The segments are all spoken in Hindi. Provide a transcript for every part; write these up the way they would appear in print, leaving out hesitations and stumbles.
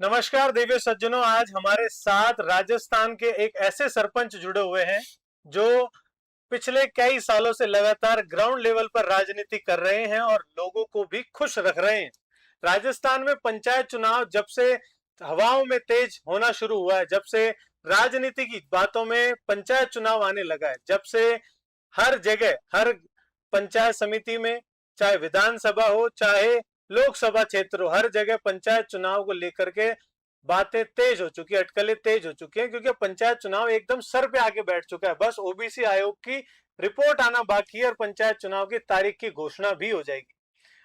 नमस्कार दिव्य सज्जनों, आज हमारे साथ राजस्थान के एक ऐसे सरपंच जुड़े हुए हैं जो पिछले कई सालों से लगातार ग्राउंड लेवल पर राजनीति कर रहे हैं और लोगों को भी खुश रख रहे हैं। राजस्थान में पंचायत चुनाव जब से हवाओं में तेज होना शुरू हुआ है, जब से राजनीति की बातों में पंचायत चुनाव आने लगा है, जब से हर जगह हर पंचायत समिति में, चाहे विधानसभा हो चाहे लोकसभा क्षेत्र हो, हर जगह पंचायत चुनाव को लेकर के बातें तेज हो चुकी है, अटकलें तेज हो चुकी हैं, क्योंकि पंचायत चुनाव एकदम सर पे आके बैठ चुका है। बस ओबीसी आयोग की रिपोर्ट आना बाकी है और पंचायत चुनाव की तारीख की घोषणा भी हो जाएगी।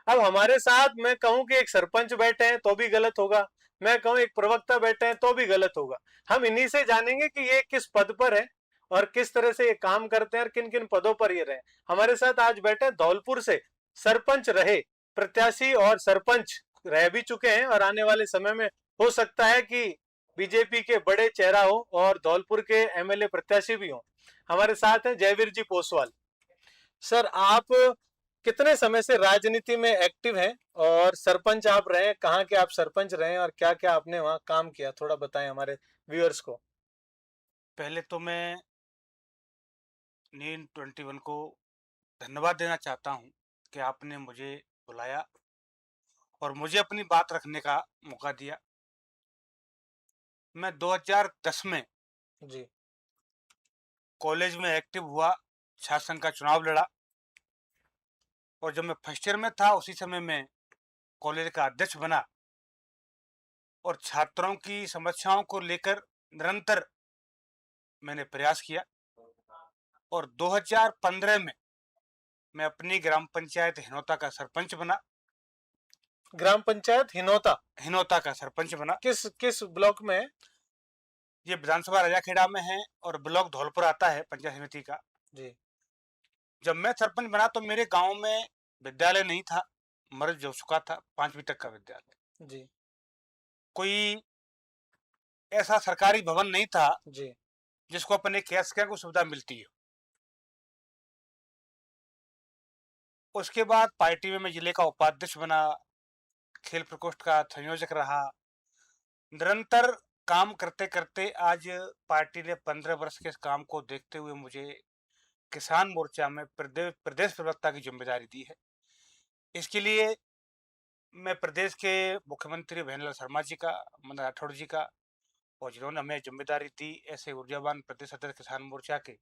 अब हमारे साथ मैं कहूं कि एक सरपंच बैठे हैं तो भी गलत होगा, मैं कहूं एक प्रवक्ता बैठे हैं तो भी गलत होगा। हम इन्हीं से जानेंगे कि ये किस पद पर है और किस तरह से ये काम करते हैं और किन किन पदों पर ये रहे। हमारे साथ आज बैठे धौलपुर से सरपंच रहे प्रत्याशी और सरपंच रह भी चुके हैं और आने वाले समय में हो सकता है कि बीजेपी के बड़े चेहरा हो और धौलपुर के एमएलए प्रत्याशी भी हो। हमारे साथ हैं जयवीर जी पोसवाल। सर, आप कितने समय से राजनीति में एक्टिव हैं और सरपंच आप रहे हैं, कहाँ के आप सरपंच रहे हैं और क्या क्या आपने वहाँ काम किया, थोड़ा बताएं हमारे व्यूअर्स को। पहले तो मैं नीन 21 को धन्यवाद देना चाहता हूँ कि आपने मुझे बुलाया और मुझे अपनी बात रखने का मौका दिया। मैं 2010 में जी। कॉलेज में एक्टिव हुआ, छात्र संघ का चुनाव लड़ा और जब मैं फर्स्ट ईयर में था उसी समय मैं कॉलेज का अध्यक्ष बना और छात्रों की समस्याओं को लेकर निरंतर मैंने प्रयास किया और 2015 में मैं अपनी ग्राम पंचायत हिनौता का सरपंच बना। ग्राम पंचायत हिनौता हिनौता का सरपंच बना। किस किस ब्लॉक में है? ये विधानसभा राजाखेड़ा में है और ब्लॉक धौलपुर आता है पंचायत समिति का। जी। जब मैं सरपंच बना तो मेरे गांव में विद्यालय नहीं था, मर जो चुका था 5वीं तक का विद्यालय। जी। कोई ऐसा सरकारी भवन नहीं था जी। जिसको अपने कैश क्या को सुविधा मिलती हो। उसके बाद पार्टी में मैं जिले का उपाध्यक्ष बना, खेल प्रकोष्ठ का संयोजक रहा। निरंतर काम करते करते आज पार्टी ने 15 वर्ष के काम को देखते हुए मुझे किसान मोर्चा में प्रदेश प्रवक्ता की जिम्मेदारी दी है। इसके लिए मैं प्रदेश के मुख्यमंत्री भैनलाल शर्मा जी का, मदन राठौड़ जी का और जिन्होंने हमें जिम्मेदारी दी ऐसे ऊर्जावान प्रदेश अध्यक्ष किसान मोर्चा के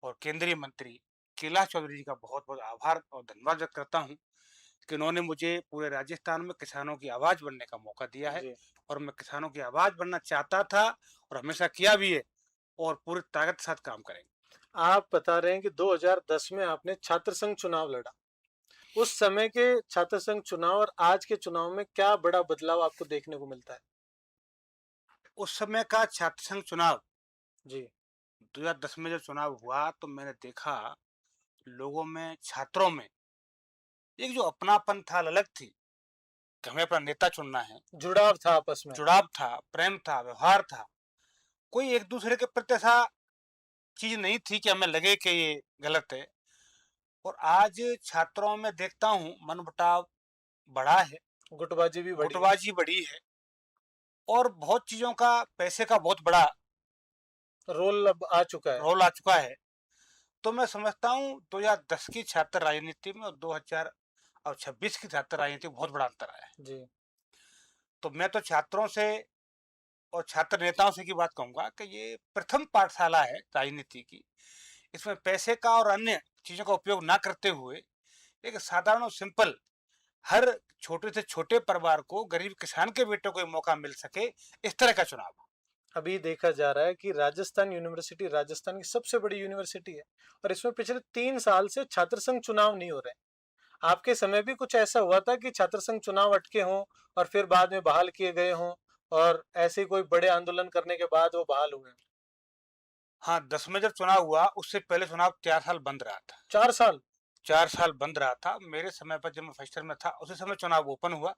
और केंद्रीय मंत्री कैलाश चौधरी जी का बहुत बहुत आभार और धन्यवाद व्यक्त करता हूँ कि उन्होंने मुझे पूरे राजस्थान में किसानों की आवाज़ बनने का मौका दिया है। जी। और मैं किसानों की आवाज़ बनना चाहता था और हमेशा किया भी है और पूरी ताकत के साथ काम करेंगे। आप बता रहे हैं कि 2010 में आपने छात्र संघ चुनाव लड़ा। उस समय के छात्र संघ चुनाव और आज के चुनाव में क्या बड़ा बदलाव आपको देखने को मिलता है? उस समय का छात्र संघ चुनाव जी। 2010 में जब चुनाव हुआ तो मैंने देखा लोगों में, छात्रों में एक जो अपनापन था, अलग थी कि हमें अपना नेता चुनना है। जुड़ाव था आपस में। जुड़ाव था, प्रेम था, व्यवहार था। कोई एक दूसरे के प्रति ऐसा चीज नहीं थी कि हमें लगे कि ये गलत है। और आज छात्रों में देखता हूँ मनमुटाव बढ़ा है, गुटबाजी भी बढ़ी है। गुटबाजी बढ़ी है और बहुत चीजों का, पैसे का बहुत बड़ा रोल अब आ चुका है। रोल आ चुका है। तो मैं समझता हूँ 2010 की छात्र राजनीति में और 2026 की छात्र राजनीति में बहुत बड़ा अंतर आया है। जी। तो मैं तो छात्रों से और छात्र नेताओं से की बात कहूंगा कि ये प्रथम पाठशाला है राजनीति की। इसमें पैसे का और अन्य चीजों का उपयोग ना करते हुए एक साधारण और सिंपल, हर छोटे से छोटे परिवार को, गरीब किसान के बेटे को मौका मिल सके, इस तरह का चुनाव। अभी देखा जा रहा है कि राजस्थान यूनिवर्सिटी राजस्थान की सबसे बड़ी यूनिवर्सिटी है और इसमें पिछले 3 साल से छात्र संघ चुनाव नहीं हो रहे। आपके समय भी कुछ ऐसा हुआ था कि छात्र संघ चुनाव अटके हों और फिर बाद में बहाल किए गए हों और ऐसे कोई बड़े आंदोलन करने के बाद वो बहाल हुए? हाँ, 10 में जब चुनाव हुआ उससे पहले चुनाव 4 साल बंद रहा था। 4 साल? 4 साल बंद रहा था। मेरे समय पर जब मैं फर्स्ट ईयर में था उसी समय चुनाव ओपन हुआ।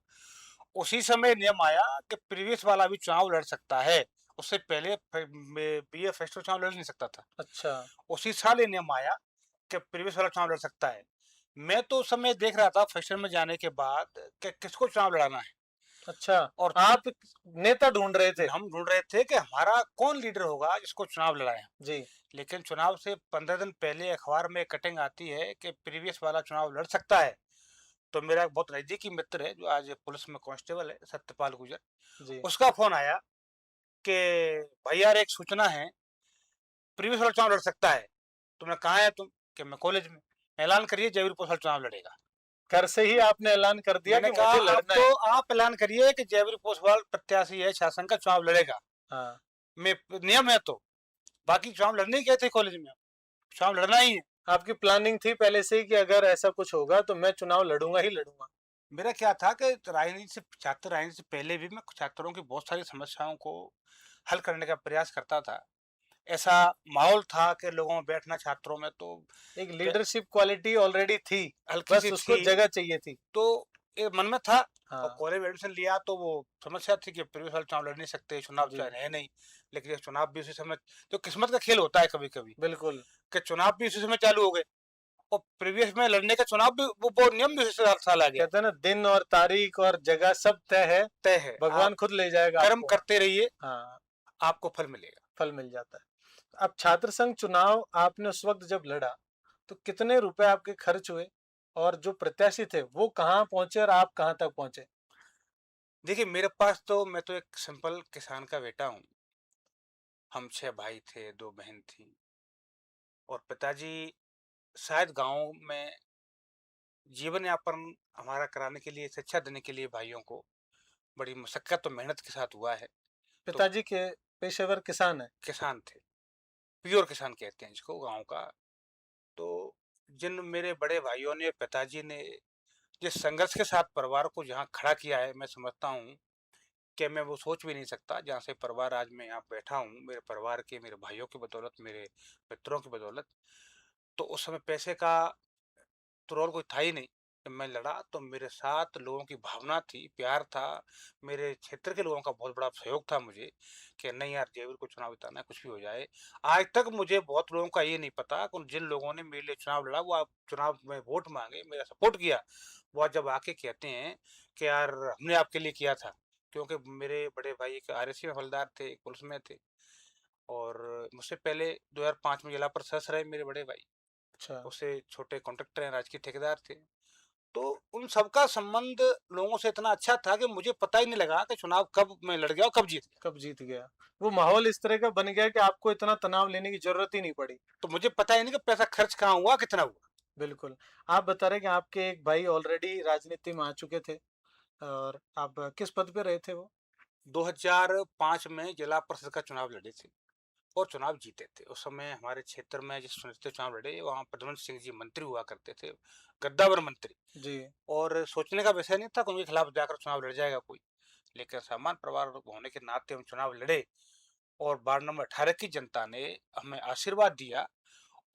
उसी समय नियम आया कि प्रीवियस वाला भी चुनाव लड़ सकता है। उससे पहले बीए फर्स्ट चुनाव लड़ नहीं सकता था। अच्छा। उसी साल ये नियम आया कि प्रीवियस वाला चुनाव लड़ सकता है। मैं तो उस समय देख रहा था फर्स्ट ईयर में जाने के बाद कि किसको चुनाव लड़ाना है। अच्छा, और आप नेता ढूंढ रहे थे। हम ढूंढ रहे थे कि हमारा कौन लीडर होगा जिसको चुनाव लड़ाए। जी। लेकिन चुनाव से 15 दिन पहले अखबार में कटिंग आती है कि प्रीवियस वाला चुनाव लड़ सकता है। तो मेरा एक बहुत नज़दीकी मित्र है जो आज पुलिस में कांस्टेबल है, सत्यपाल गुजर। जी। उसका फ़ोन आया कि भाई यार एक सूचना है, प्रीवियस वाला चुनाव लड़ सकता है। तुमने कहाँ है तुम? कि मैं कॉलेज में। ऐलान करिए जयवीर पोस्ट वाला चुनाव लड़ेगा। घर से ही आपने ऐलान कर दिया मैंने कि कहा मुझे अब लड़ना है। तो आप ऐलान करिए कि जयवीर पोस्टवाल प्रत्याशी है, शासन का चुनाव लड़ेगा। हाँ। मैं नियम है तो बाकी चुनाव लड़ने ही गए थे कॉलेज में, चुनाव लड़ना ही है। आपकी प्लानिंग थी पहले से ही कि अगर ऐसा कुछ होगा तो मैं चुनाव लड़ूंगा ही लड़ूंगा। मेरा क्या था कि राजनीति से पहले भी मैं छात्रों की बहुत सारी समस्याओं को हल करने का प्रयास करता था। ऐसा माहौल था कि लोगों में बैठना छात्रों में तो एक लीडरशिप क्वालिटी ऑलरेडी थी, हल्की सी बस उसको थी, जगह चाहिए थी। तो ये मन में था। और हाँ। कॉलेज में एडमिशन लिया तो वो समस्या थी कि प्रीवियस वाले चुनाव लड़ नहीं सकते, चुनाव जी। तो है नहीं। लेकिन ये चुनाव भी उसी समय, तो किस्मत का खेल होता है कभी कभी, बिल्कुल। कि चुनाव भी उसी समय चालू हो गए और प्रीवियस में लड़ने का चुनाव भी वो नियम भी उसी साल आ गया। कहते हैं ना, दिन और तारीख और जगह सब तय है, तय है, आप भगवान खुद ले जाएगा कर्म आपको। करते रहिए, हाँ। आपको फल मिलेगा। फल मिल जाता है। अब छात्र संघ चुनाव आपने उस वक्त जब लड़ा तो कितने रुपए आपके खर्च हुए, और जो प्रत्याशी थे वो कहाँ पहुंचे और आप कहाँ तक पहुंचे? देखिए मेरे पास तो, मैं तो एक सिंपल किसान का बेटा हूँ। हम 6 भाई थे, 2 बहन थी और पिताजी शायद गाँव में जीवन यापन हमारा कराने के लिए, शिक्षा देने के लिए भाइयों को बड़ी मशक्कत और मेहनत के साथ हुआ है। तो पिताजी के पेशेवर किसान है। किसान थे, प्योर किसान कहते हैं जिसको गाँव का। तो जिन मेरे बड़े भाइयों ने, पिताजी ने जिस संघर्ष के साथ परिवार को जहाँ खड़ा किया है, मैं समझता हूँ कि मैं वो सोच भी नहीं सकता। जहाँ से परिवार आज मैं यहाँ बैठा हूँ, मेरे परिवार के, मेरे भाइयों की बदौलत, मेरे मित्रों की बदौलत। तो उस समय पैसे का तो रोल कोई था ही नहीं। जब मैं लड़ा तो मेरे साथ लोगों की भावना थी, प्यार था, मेरे क्षेत्र के लोगों का बहुत बड़ा सहयोग था मुझे, कि नहीं यार जयवीर को चुनाव जिताना है, कुछ भी हो जाए। आज तक मुझे बहुत लोगों का ये नहीं पता कि जिन लोगों ने मेरे लिए चुनाव लड़ा, वो आप चुनाव में वोट मांगे, मेरा सपोर्ट किया, वो आज जब आके कहते हैं कि यार हमने आपके लिए किया था। क्योंकि मेरे बड़े भाई एक आरएसी में हवलदार थे, एक पुलिस में थे और मुझसे पहले 2005 में जिला परिषद रहे मेरे बड़े भाई। अच्छा। उससे छोटे कॉन्ट्रैक्टर हैं, राजकीय ठेकेदार थे। तो उन सबका संबंध लोगों से इतना अच्छा था कि मुझे पता ही नहीं लगा कि चुनाव कब मैं लड़ गया और कब जीत गया। कब जीत गया? वो माहौल इस तरह का बन गया कि आपको इतना तनाव लेने की जरूरत ही नहीं पड़ी। तो मुझे पता ही नहीं कि पैसा खर्च कहाँ हुआ, कितना हुआ। बिल्कुल। आप बता रहे कि आपके एक भाई ऑलरेडी राजनीति में आ चुके थे, और आप किस पद पे रहे थे वो? 2005 में जिला परिषद का चुनाव लड़े थे और चुनाव जीते थे। उस समय हमारे क्षेत्र में जिस से चुनाव लड़े, वहाँ प्रद्युम्न सिंह जी मंत्री हुआ करते थे, गद्दावर मंत्री। जी। और सोचने का विषय नहीं था कि उनके खिलाफ जाकर चुनाव लड़ जाएगा कोई। लेकिन सामान्य परिवार होने के नाते हम चुनाव लड़े और वार्ड नंबर 18 की जनता ने हमें आशीर्वाद दिया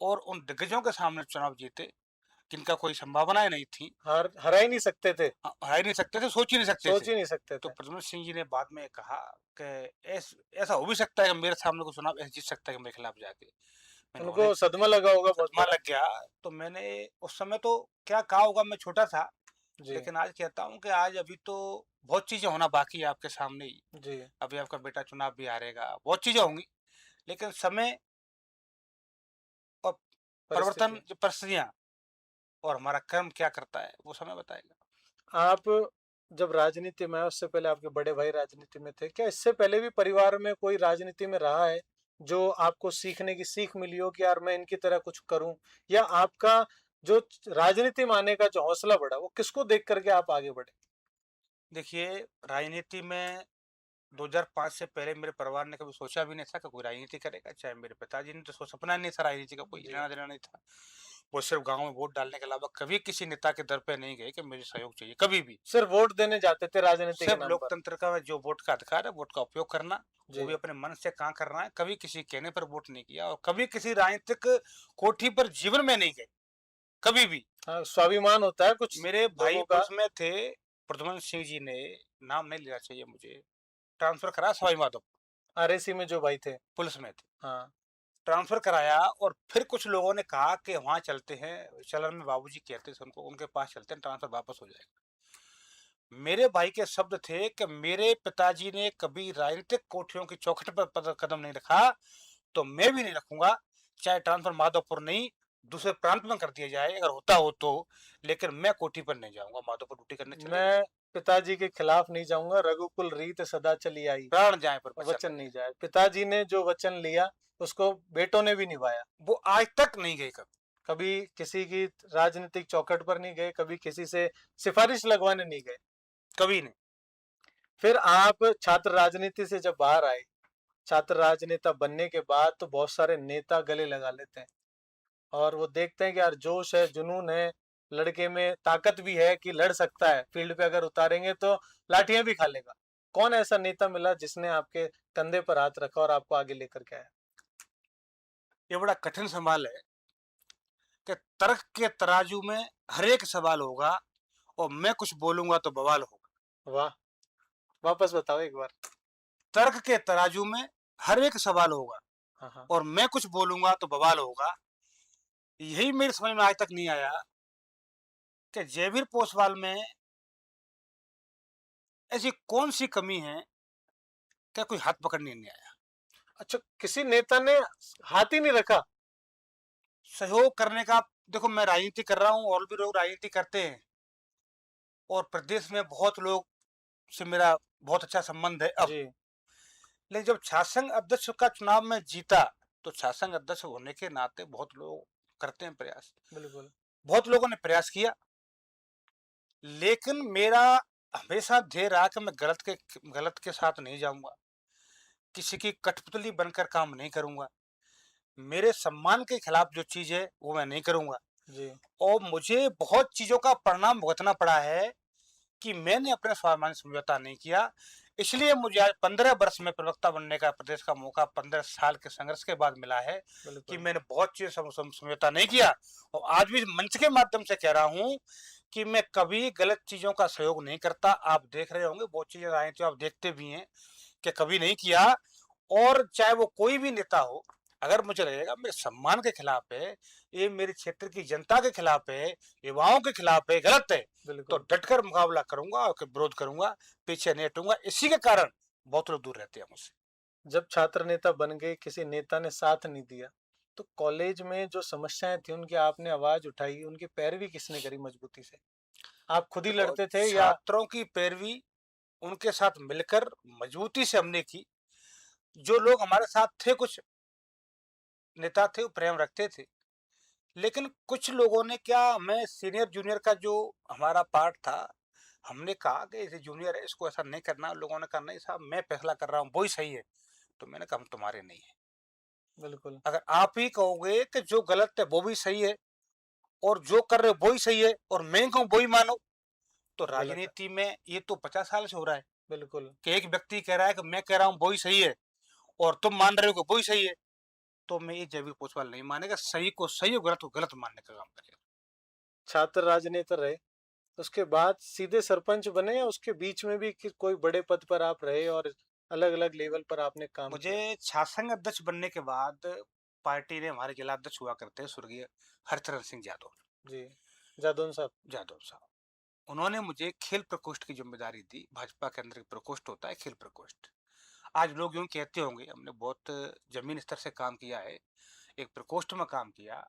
और उन दिग्गजों के सामने चुनाव जीते जिनका कोई संभावनाएं नहीं थी। हरा ही नहीं सकते थे। हरा ही नहीं सकते थे, सोच ही नहीं सकते थे। सोच ही नहीं सकते तो थे। प्रद्युम्न सिंह जी ने बाद में कहा कि ऐसा हो भी सकता है कि मेरे सामने कोई चुनाव ऐसे जीत सकता है कि मेरे खिलाफ जाके। मैंने उनको उन्हें सदमा लगा होगा बहुत सदमा बड़ा। लग गया। तो मैंने उस समय तो क्या कहा होगा, मैं छोटा था, जी। लेकिन आज कहता हूँ कि आज अभी तो बहुत चीजें होना बाकी है आपके सामने ही। जी। अभी आपका बेटा चुनाव भी हारेगा, बहुत चीजें होंगी, लेकिन समय और परिवर्तन, परिस्थिति। जो परिस्थितियां और हमारा कर्म क्या करता है वो समय बताएगा। आप जब राजनीति में आए, उससे पहले आपके बड़े भाई राजनीति में थे क्या? इससे पहले भी परिवार में कोई राजनीति में रहा है जो आपको सीखने की सीख मिली हो कि यार मैं इनकी तरह कुछ करूं? या आपका जो राजनीति में आने का जो हौसला बढ़ा वो किसको देख करके आप आगे बढ़े? देखिए राजनीति में 2005 से पहले मेरे परिवार ने कभी सोचा भी नहीं था कि कोई राजनीति करेगा। चाहे मेरे पिताजी ने तो सपना नहीं था, राजनीति का कोई जी। लेना देना नहीं था। वो सिर्फ गांव में वोट डालने के अलावा कभी किसी नेता के दर पे नहीं गए कि मुझे सहयोग चाहिए, कभी भी। सिर्फ वोट देने जाते थे राजनीति के सिर्फ नाम पर। लोकतंत्र का जो वोट का अधिकार है, वोट का उपयोग करना, वो जी। भी अपने मन से कहाँ करना है। कभी किसी कहने पर वोट नहीं किया और कभी किसी राजनीतिक कोठी पर जीवन में नहीं गए, कभी भी। हाँ, स्वाभिमान होता है कुछ मेरे भाई लोगों का। पुलिस में थे, प्रद्युम्न सिंह जी ने, नाम नहीं लेना चाहिए मुझे, ट्रांसफर करा सवाई माधोपुर, आरएसी में जो भाई थे। पुलिस में थे। हाँ। ट्रांसफर कराया और फिर कुछ लोगों ने कहा कि वहाँ चलते हैं, चलन में बाबूजी कहते थे उनको, उनके पास चलते हैं, ट्रांसफर वापस हो जाएगा। मेरे भाई के शब्द थे कि मेरे पिताजी ने कभी राजनीतिक कोठियों की चौखट पर कदम नहीं रखा, तो मैं भी नहीं रखूंगा, चाहे ट्रांसफर माधोपुर नहीं दूसरे प्रांत में कर दिया जाए अगर होता हो तो, लेकिन मैं कोठी पर नहीं जाऊंगा, माधोपुर ड्यूटी करने चले मैं पिताजी के खिलाफ नहीं जाऊंगा, रघुकुल रीत सदा चली आई, प्राण जाए पर वचन वचन नहीं जाए। पिताजी ने जो वचन लिया उसको बेटों ने भी निभाया। वो आज तक नहीं गए कभी। कभी किसी की राजनीतिक चौखट पर नहीं गए, कभी किसी से सिफारिश लगवाने नहीं गए। कभी नहीं। फिर आप छात्र राजनीति से जब बाहर आए, छात्र राजनेता बनने के बाद तो बहुत सारे नेता गले लगा लेते हैं और वो देखते हैं कि यार जोश है, जुनून है, लड़के में ताकत भी है कि लड़ सकता है, फील्ड पे अगर उतारेंगे तो लाठियां भी खा लेगा। कौन ऐसा नेता मिला जिसने आपके कंधे पर हाथ रखा और आपको आगे लेकर के आया? ये बड़ा कठिन सवाल है कि तर्क के तराजू में हर एक सवाल होगा और मैं कुछ बोलूंगा तो बवाल होगा। वाह, वापस बताओ एक बार। तर्क के तराजू में हर एक सवाल होगा हाँ हाँ। और मैं कुछ बोलूंगा तो बवाल होगा। यही मेरी समझ में आज तक नहीं आया कि जयवीर पोसवाल में ऐसी कौन सी कमी है कि कोई हाथ पकड़ने नहीं आया। अच्छा, किसी नेता ने हाथ ही नहीं रखा? सहयोग करने का, देखो मैं राजनीति कर रहा हूँ और भी लोग राजनीति करते हैं और प्रदेश में बहुत लोग से मेरा बहुत अच्छा संबंध है अब, जी। लेकिन जब छात्र अध्यक्ष का चुनाव में जीता तो छात्र अध्यक्ष होने के नाते बहुत लोग करते हैं प्रयास, बिल्कुल। बहुत लोगों ने प्रयास किया, लेकिन मेरा हमेशा ध्येय रहा कि मैं गलत के साथ नहीं जाऊंगा, किसी की कठपुतली बनकर काम नहीं करूंगा, मेरे सम्मान के खिलाफ जो चीज है वो मैं नहीं करूंगा। जी। और मुझे बहुत चीजों का परिणाम भुगतना पड़ा है कि मैंने अपने स्वाभिमान समझौता नहीं किया, इसलिए मुझे आज 15 वर्ष में प्रवक्ता बनने का प्रदेश का मौका 15 साल के संघर्ष के बाद मिला है कि बिल्कुल। मैंने बहुत चीजें समझौता नहीं किया। और आज भी मंच के माध्यम से कह रहा हूं कि मैं कभी गलत चीजों का सहयोग नहीं करता। आप देख रहे होंगे बहुत चीजें आई थी, आप देखते भी हैं कि कभी नहीं किया। और चाहे वो कोई भी नेता हो, अगर मुझे लगेगा मेरे सम्मान के खिलाफ है, ये मेरे क्षेत्र की जनता के खिलाफ है, युवाओं के खिलाफ है, गलत है, तो बिल्कुल। डटकर मुकाबला करूंगा और विरोध करूंगा, पीछे नहीं हटूंगा। इसी के कारण बहुत लोग दूर रहते हैं मुझसे। जब छात्र नेता बन गए, किसी नेता ने साथ नहीं दिया, तो कॉलेज में जो समस्याएं थी उनकी आपने आवाज उठाई, उनकी पैरवी किसने करी मजबूती से? आप खुद ही देखो, लड़ते थे या? छात्रों की पैरवी उनके साथ मिलकर मजबूती से हमने की। जो लोग हमारे साथ थे, कुछ नेता थे, वो प्रेम रखते थे, लेकिन कुछ लोगों ने क्या, मैं सीनियर जूनियर का जो हमारा पार्ट था, हमने कहा कि इसे जूनियर है, इसको ऐसा नहीं करना। लोगों ने कहा नहीं साहब, मैं फैसला कर रहा हूँ, वही सही है। तो मैंने कहा हम तुम्हारे नहीं है। बिल्कुल। अगर आप ही कहोगे कि जो गलत है वो भी सही है और जो कर रहे हो वही सही है और मैं कहूँ वही मानो, तो गलत है। राजनीति में ये तो 50 साल से हो रहा है बिल्कुल। कि एक व्यक्ति कह रहा है कि मैं कह रहा हूँ वही सही है और तुम मान रहे हो कि वही सही है। तो मैं ये जयवीर पोसवाल नहीं मानेगा, सही को सही और गलत को गलत मानने का काम करेगा। छात्र राजनेता रहे, उसके बाद सीधे सरपंच बने या उसके बीच में भी कोई बड़े पद पर आप रहे और अलग अलग लेवल पर आपने काम मुझे किया? छात्र संघ अध्यक्ष बनने के बाद पार्टी ने, हमारे जिला अध्यक्ष हुआ करते हैं स्वर्गीय हरचरण सिंह यादव, जी। जादौन साहब। यादव साहब, उन्होंने मुझे खेल प्रकोष्ठ की जिम्मेदारी दी। भाजपा के अंदर एक प्रकोष्ठ होता है, खेल प्रकोष्ठ। आज लोग यूं कहते होंगे, हमने बहुत जमीन स्तर से काम किया है, एक प्रकोष्ठ में काम किया।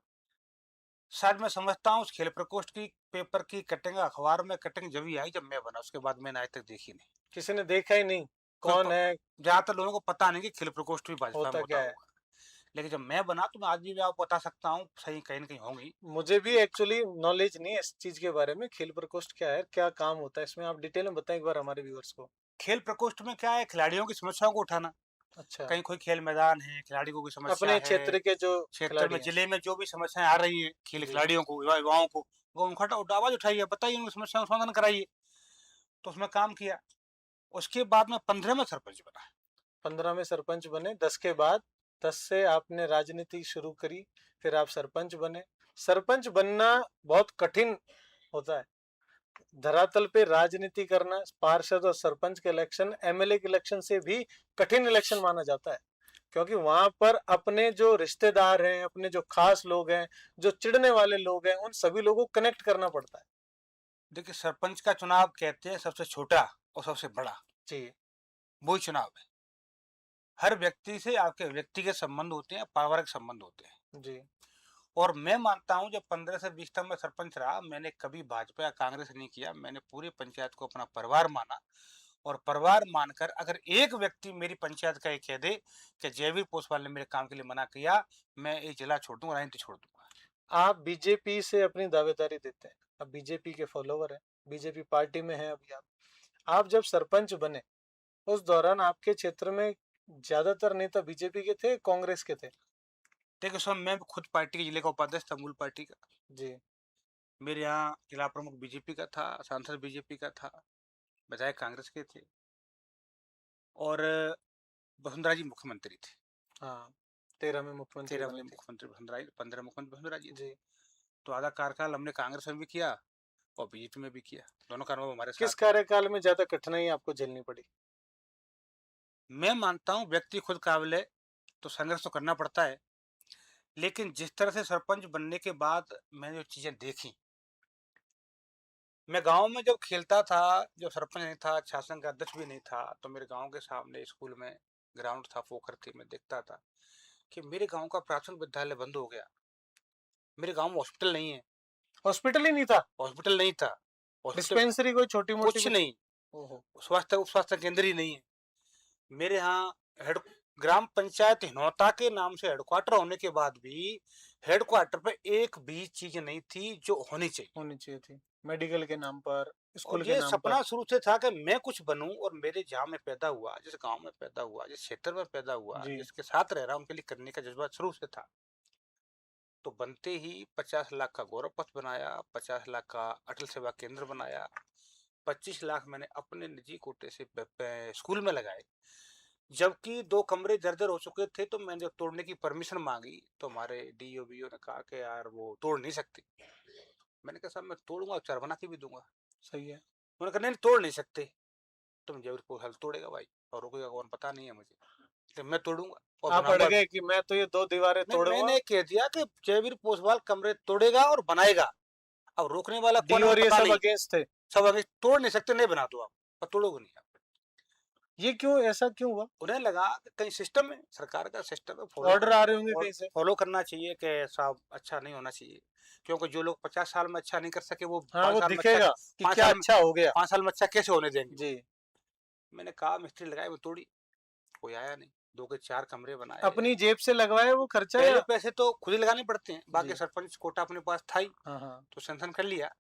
शायद मैं समझता हूँ उस खेल प्रकोष्ठ की पेपर की कटिंग, अखबार में कटिंग जब ही आई जब मैं बना, उसके बाद मैंने आज तक देखी नहीं। किसी ने देखा ही नहीं कोई कौन है, ज्यादातर लोगों को पता नहीं कि खेल प्रकोष्ठ भी भाजपा में होता होता क्या है। होगा, लेकिन जब मैं बना तो मैं आज भी आपको बता सकता हूँ, सही कहीं ना कहीं होंगी। मुझे भी एक्चुअली नॉलेज नहीं है इस चीज के बारे में, खेल प्रकोष्ठ क्या है, क्या काम होता है इसमें, आप डिटेल में बताएं एक बार हमारे व्यूअर्स को। खेल प्रकोष्ठ में क्या है, खिलाड़ियों की समस्याओं को उठाना। अच्छा। कहीं कोई खेल मैदान है, खिलाड़ी को कोई समस्या अपने है, क्षेत्र के जो क्षेत्र में खिलाड़ी हैं। जिले में जो भी समस्याएं आ रही हैं खेल जी। खिलाड़ियों को, युवाओं को, वो उनका आवाज उठाइए, बताइए, उनकी समस्याओं का समाधान कराइए। तो उसमें काम किया। उसके बाद में 15 में सरपंच बना। 15 में सरपंच बने, 10 के बाद, 10 से आपने राजनीति शुरू करी, फिर आप सरपंच बने। सरपंच बनना बहुत कठिन होता है। धरातल पे राजनीति करना, पार्षद और सरपंच के इलेक्शन एमएलए के इलेक्शन से भी कठिन इलेक्शन माना जाता है, क्योंकि वहां पर अपने जो रिश्तेदार हैं, अपने जो खास लोग हैं, जो चिढ़ने वाले लोग हैं, उन सभी लोगों को कनेक्ट करना पड़ता है। देखिए, सरपंच का चुनाव कहते हैं सबसे छोटा और सबसे बड़ा, जी वही चुनाव है। हर व्यक्ति से आपके व्यक्तिगत संबंध होते हैं, पारिवारिक संबंध होते हैं। जी और मैं मानता हूँ जब 15 से 20 तक मैं सरपंच रहा, मैंने कभी भाजपा या कांग्रेस नहीं किया। मैंने पूरी पंचायत को अपना परिवार माना, और परिवार मानकर अगर एक व्यक्ति मेरी पंचायत का ये कह दे कि जयवीर पोसवाल ने मेरे काम के लिए मना किया, मैं ये जिला छोड़ दूंगा, राजनीति छोड़ दूंगा। आप बीजेपी से अपनी दावेदारी देते हैं, अब बीजेपी के फॉलोवर हैं, बीजेपी पार्टी में हैं अभी आप जब सरपंच बने उस दौरान आपके क्षेत्र में ज्यादातर नेता बीजेपी के थे, कांग्रेस के थे? देखिए सर, मैं खुद पार्टी के जिले का उपाध्यक्ष था, मूल पार्टी का। जी मेरे यहाँ जिला प्रमुख बीजेपी का था, सांसद बीजेपी का था, विधायक कांग्रेस के थे, और वसुंधरा जी मुख्यमंत्री थे। हाँ, 13 में मुख्यमंत्री 13 बने में थे। मुख्यमंत्री वसुंधरा जी, 15 मुख्यमंत्री वसुंधरा जी थे। जी तो आधा कार्यकाल हमने कांग्रेस में भी किया और बीजेपी में भी किया, दोनों कार्यकाल में हमारे किस साथ रहे। कार्यकाल में ज्यादा कठिनाई आपको झेलनी पड़ी? मैं मानता हूँ व्यक्ति खुद काबिल है तो संघर्ष तो करना पड़ता है, लेकिन जिस तरह से सरपंच बनने के बाद मैंने जो चीजें देखी, मैं गांव में जब खेलता था, जब सरपंच नहीं था, शासन का अध्यक्ष भी नहीं था, तो मेरे गांव के सामने स्कूल में ग्राउंड था, पोखर थी, मैं देखता था कि मेरे गांव का प्राथमिक विद्यालय बंद हो गया। मेरे गांव में हॉस्पिटल नहीं है, हॉस्पिटल ही नहीं था? हॉस्पिटल नहीं था, हॉस्पिटल डिस्पेंसरी कोई छोटी मोटी कुछ नहीं, ओहो। स्वास्थ्य केंद्र ही नहीं है। मेरे यहाँ हेड ग्राम पंचायत हिनौता के नाम से हेडक्वार्टर होने के बाद भी हेडक्वार्टर पे एक भी चीज नहीं थी जो होनी थी मेडिकल के नाम पर, स्कूल और के ये नाम पर। सपना शुरू से था कि मैं कुछ बनूं, और मेरे जहाँ में पैदा हुआ, जिस गांव में पैदा हुआ, जिस क्षेत्र में पैदा हुआ, जी जिसके साथ रह रहा उनके लिए करने का जज्बा शुरू से था। तो बनते ही 50 लाख का गौरव पथ बनाया, 50 लाख का अटल सेवा केंद्र बनाया, 25 लाख मैंने अपने निजी कोटे से स्कूल में लगाए। जबकि 2 कमरे जर्जर हो चुके थे, तो मैंने जब तोड़ने की परमिशन मांगी तो हमारे डीओ बीओ ने कहा कि यार वो तोड़ नहीं सकती। मैंने कहा साहब मैं तोड़ूंगा, 4 बना के भी दूंगा। सही है। उन्होंने कहा नहीं तोड़ नहीं सकते। तुम जबरपुर पोखल तोड़ेगा भाई, और रोकेगा कौन पता नहीं है मुझे, तो मैं तोड़ूंगा और आप अड़ बनाऊंगा। गए कि मैं तो ये 2 दीवारें तोड़ूंगा। मैंने कह दिया कि जयवीर पोसवाल कमरे तोड़ेगा और बनाएगा, अब रोकने वाला डी कौन है और ये पता सब नहीं। अगेंस्ट थे? सब अगर तोड़ नहीं सकते, नहीं बना दो आप, पर तोड़ोगे नहीं आप। ये क्यों, ऐसा क्यों हुआ? उन्हें लगा कि कहीं सिस्टम है, सरकार का सिस्टम है, ऑर्डर आ रहे होंगे कहीं से। फॉलो करना चाहिए कि साहब अच्छा नहीं होना चाहिए, क्योंकि जो लोग 50 साल में अच्छा नहीं कर सके वो हाँ, 5 वो साल में दिखेगा कि 5 क्या साल में अच्छा हो गया। 5 साल में अच्छा कैसे होने देंगे। जी मैंने कहा मिस्त्री लगाए, वो तोड़ी, कोई आया नहीं, 2 के 4 कमरे बनाए। अपनी जेब से लगवाए वो खर्चा पहले या? पैसे तो खुद ही लगाने पड़ते हैं, बाकी जी सरपंच कोटा अपने पास था ही, हाँ हाँ। तो सैंक्शन कर लिया।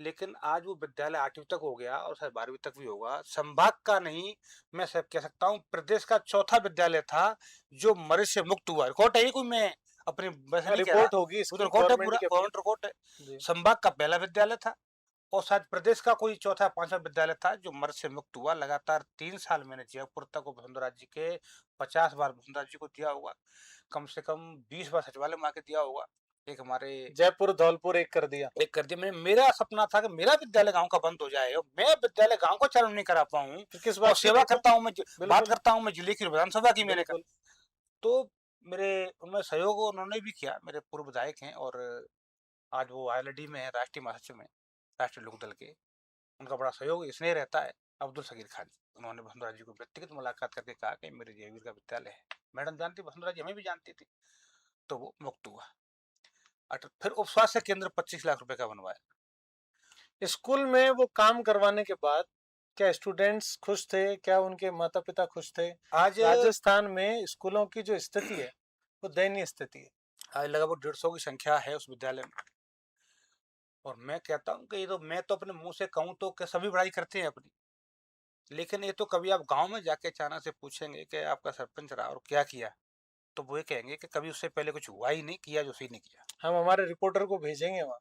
लेकिन आज वो विद्यालय 8वीं तक हो गया और शायद 12वीं तक भी होगा। संभाग का नहीं, मैं सब कह सकता हूँ प्रदेश का चौथा विद्यालय था जो मरीज से मुक्त हुआ। रिकॉर्ड है, कोई मैं अपनी वैसे नहीं कह रहा, रिपोर्ट होगी वो इसकी, तो रिकॉर्ड है, गवर्नमेंट पूरा की अपनी। गवर्नमेंट रिकॉर्ड है। जी संभाग का पहला विद्यालय था, और शायद प्रदेश का कोई चौथा या 5वां विद्यालय था जो मर्ज से मुक्त हुआ। लगातार 3 साल मैंने जयपुर तक को वसुंधरा जी के 50 बार वसुंधरा जी को दिया होगा, कम से कम 20 बार सचिवालय में आके दिया होगा। एक हमारे जयपुर धौलपुर एक कर दिया। एक कर दिया मैंने। मेरा सपना था कि मेरा विद्यालय गांव का बंद हो जाए और मैं विद्यालय गांव को चालू नहीं करा पाऊं, फिर किस और बात की सेवा थी तब? करता हूं मैं, बात बिल्कुल करता हूं मैं जिले की विधानसभा की मैंने कर। बिल्कुल। तो मेरे उनमें सहयोग उन्होंने भी किया, मेरे पूर्व विधायक हैं, और आज वो आईएलडी में है, राष्ट्रीय महासचिव में, राष्ट्रीय लोक दल के। उनका बड़ा सहयोग स्नेह रहता है। अब्दुल सगीर खान जी, उन्होंने वसुंधरा जी को व्यक्तिगत मुलाकात करके कहा कि मेरे जयवीर का विद्यालय है। मैडम जानती, वसुंधरा जी हमें भी जानती थी। तो वो मुक्त हुआ। फिर उप स्वास्थ्य केंद्र 25 लाख रुपए का बनवाया। स्कूल में वो काम करवाने के बाद क्या स्टूडेंट्स खुश थे, क्या उनके माता पिता खुश थे? आज राजस्थान में स्कूलों की जो स्थिति है वो दयनीय स्थिति है। आज लगभग 150 की संख्या है उस विद्यालय में, और मैं कहता हूँ कि ये तो मैं तो अपने मुंह से कहूँ तो कि सभी पढ़ाई करते हैं अपनी, लेकिन ये तो कभी आप गांव में जाके अचानक से पूछेंगे कि आपका सरपंच रहा और क्या किया, तो वो ये कहेंगे कि कभी उससे पहले कुछ हुआ ही नहीं, किया जो सही नहीं किया। हम हमारे रिपोर्टर को भेजेंगे वहाँ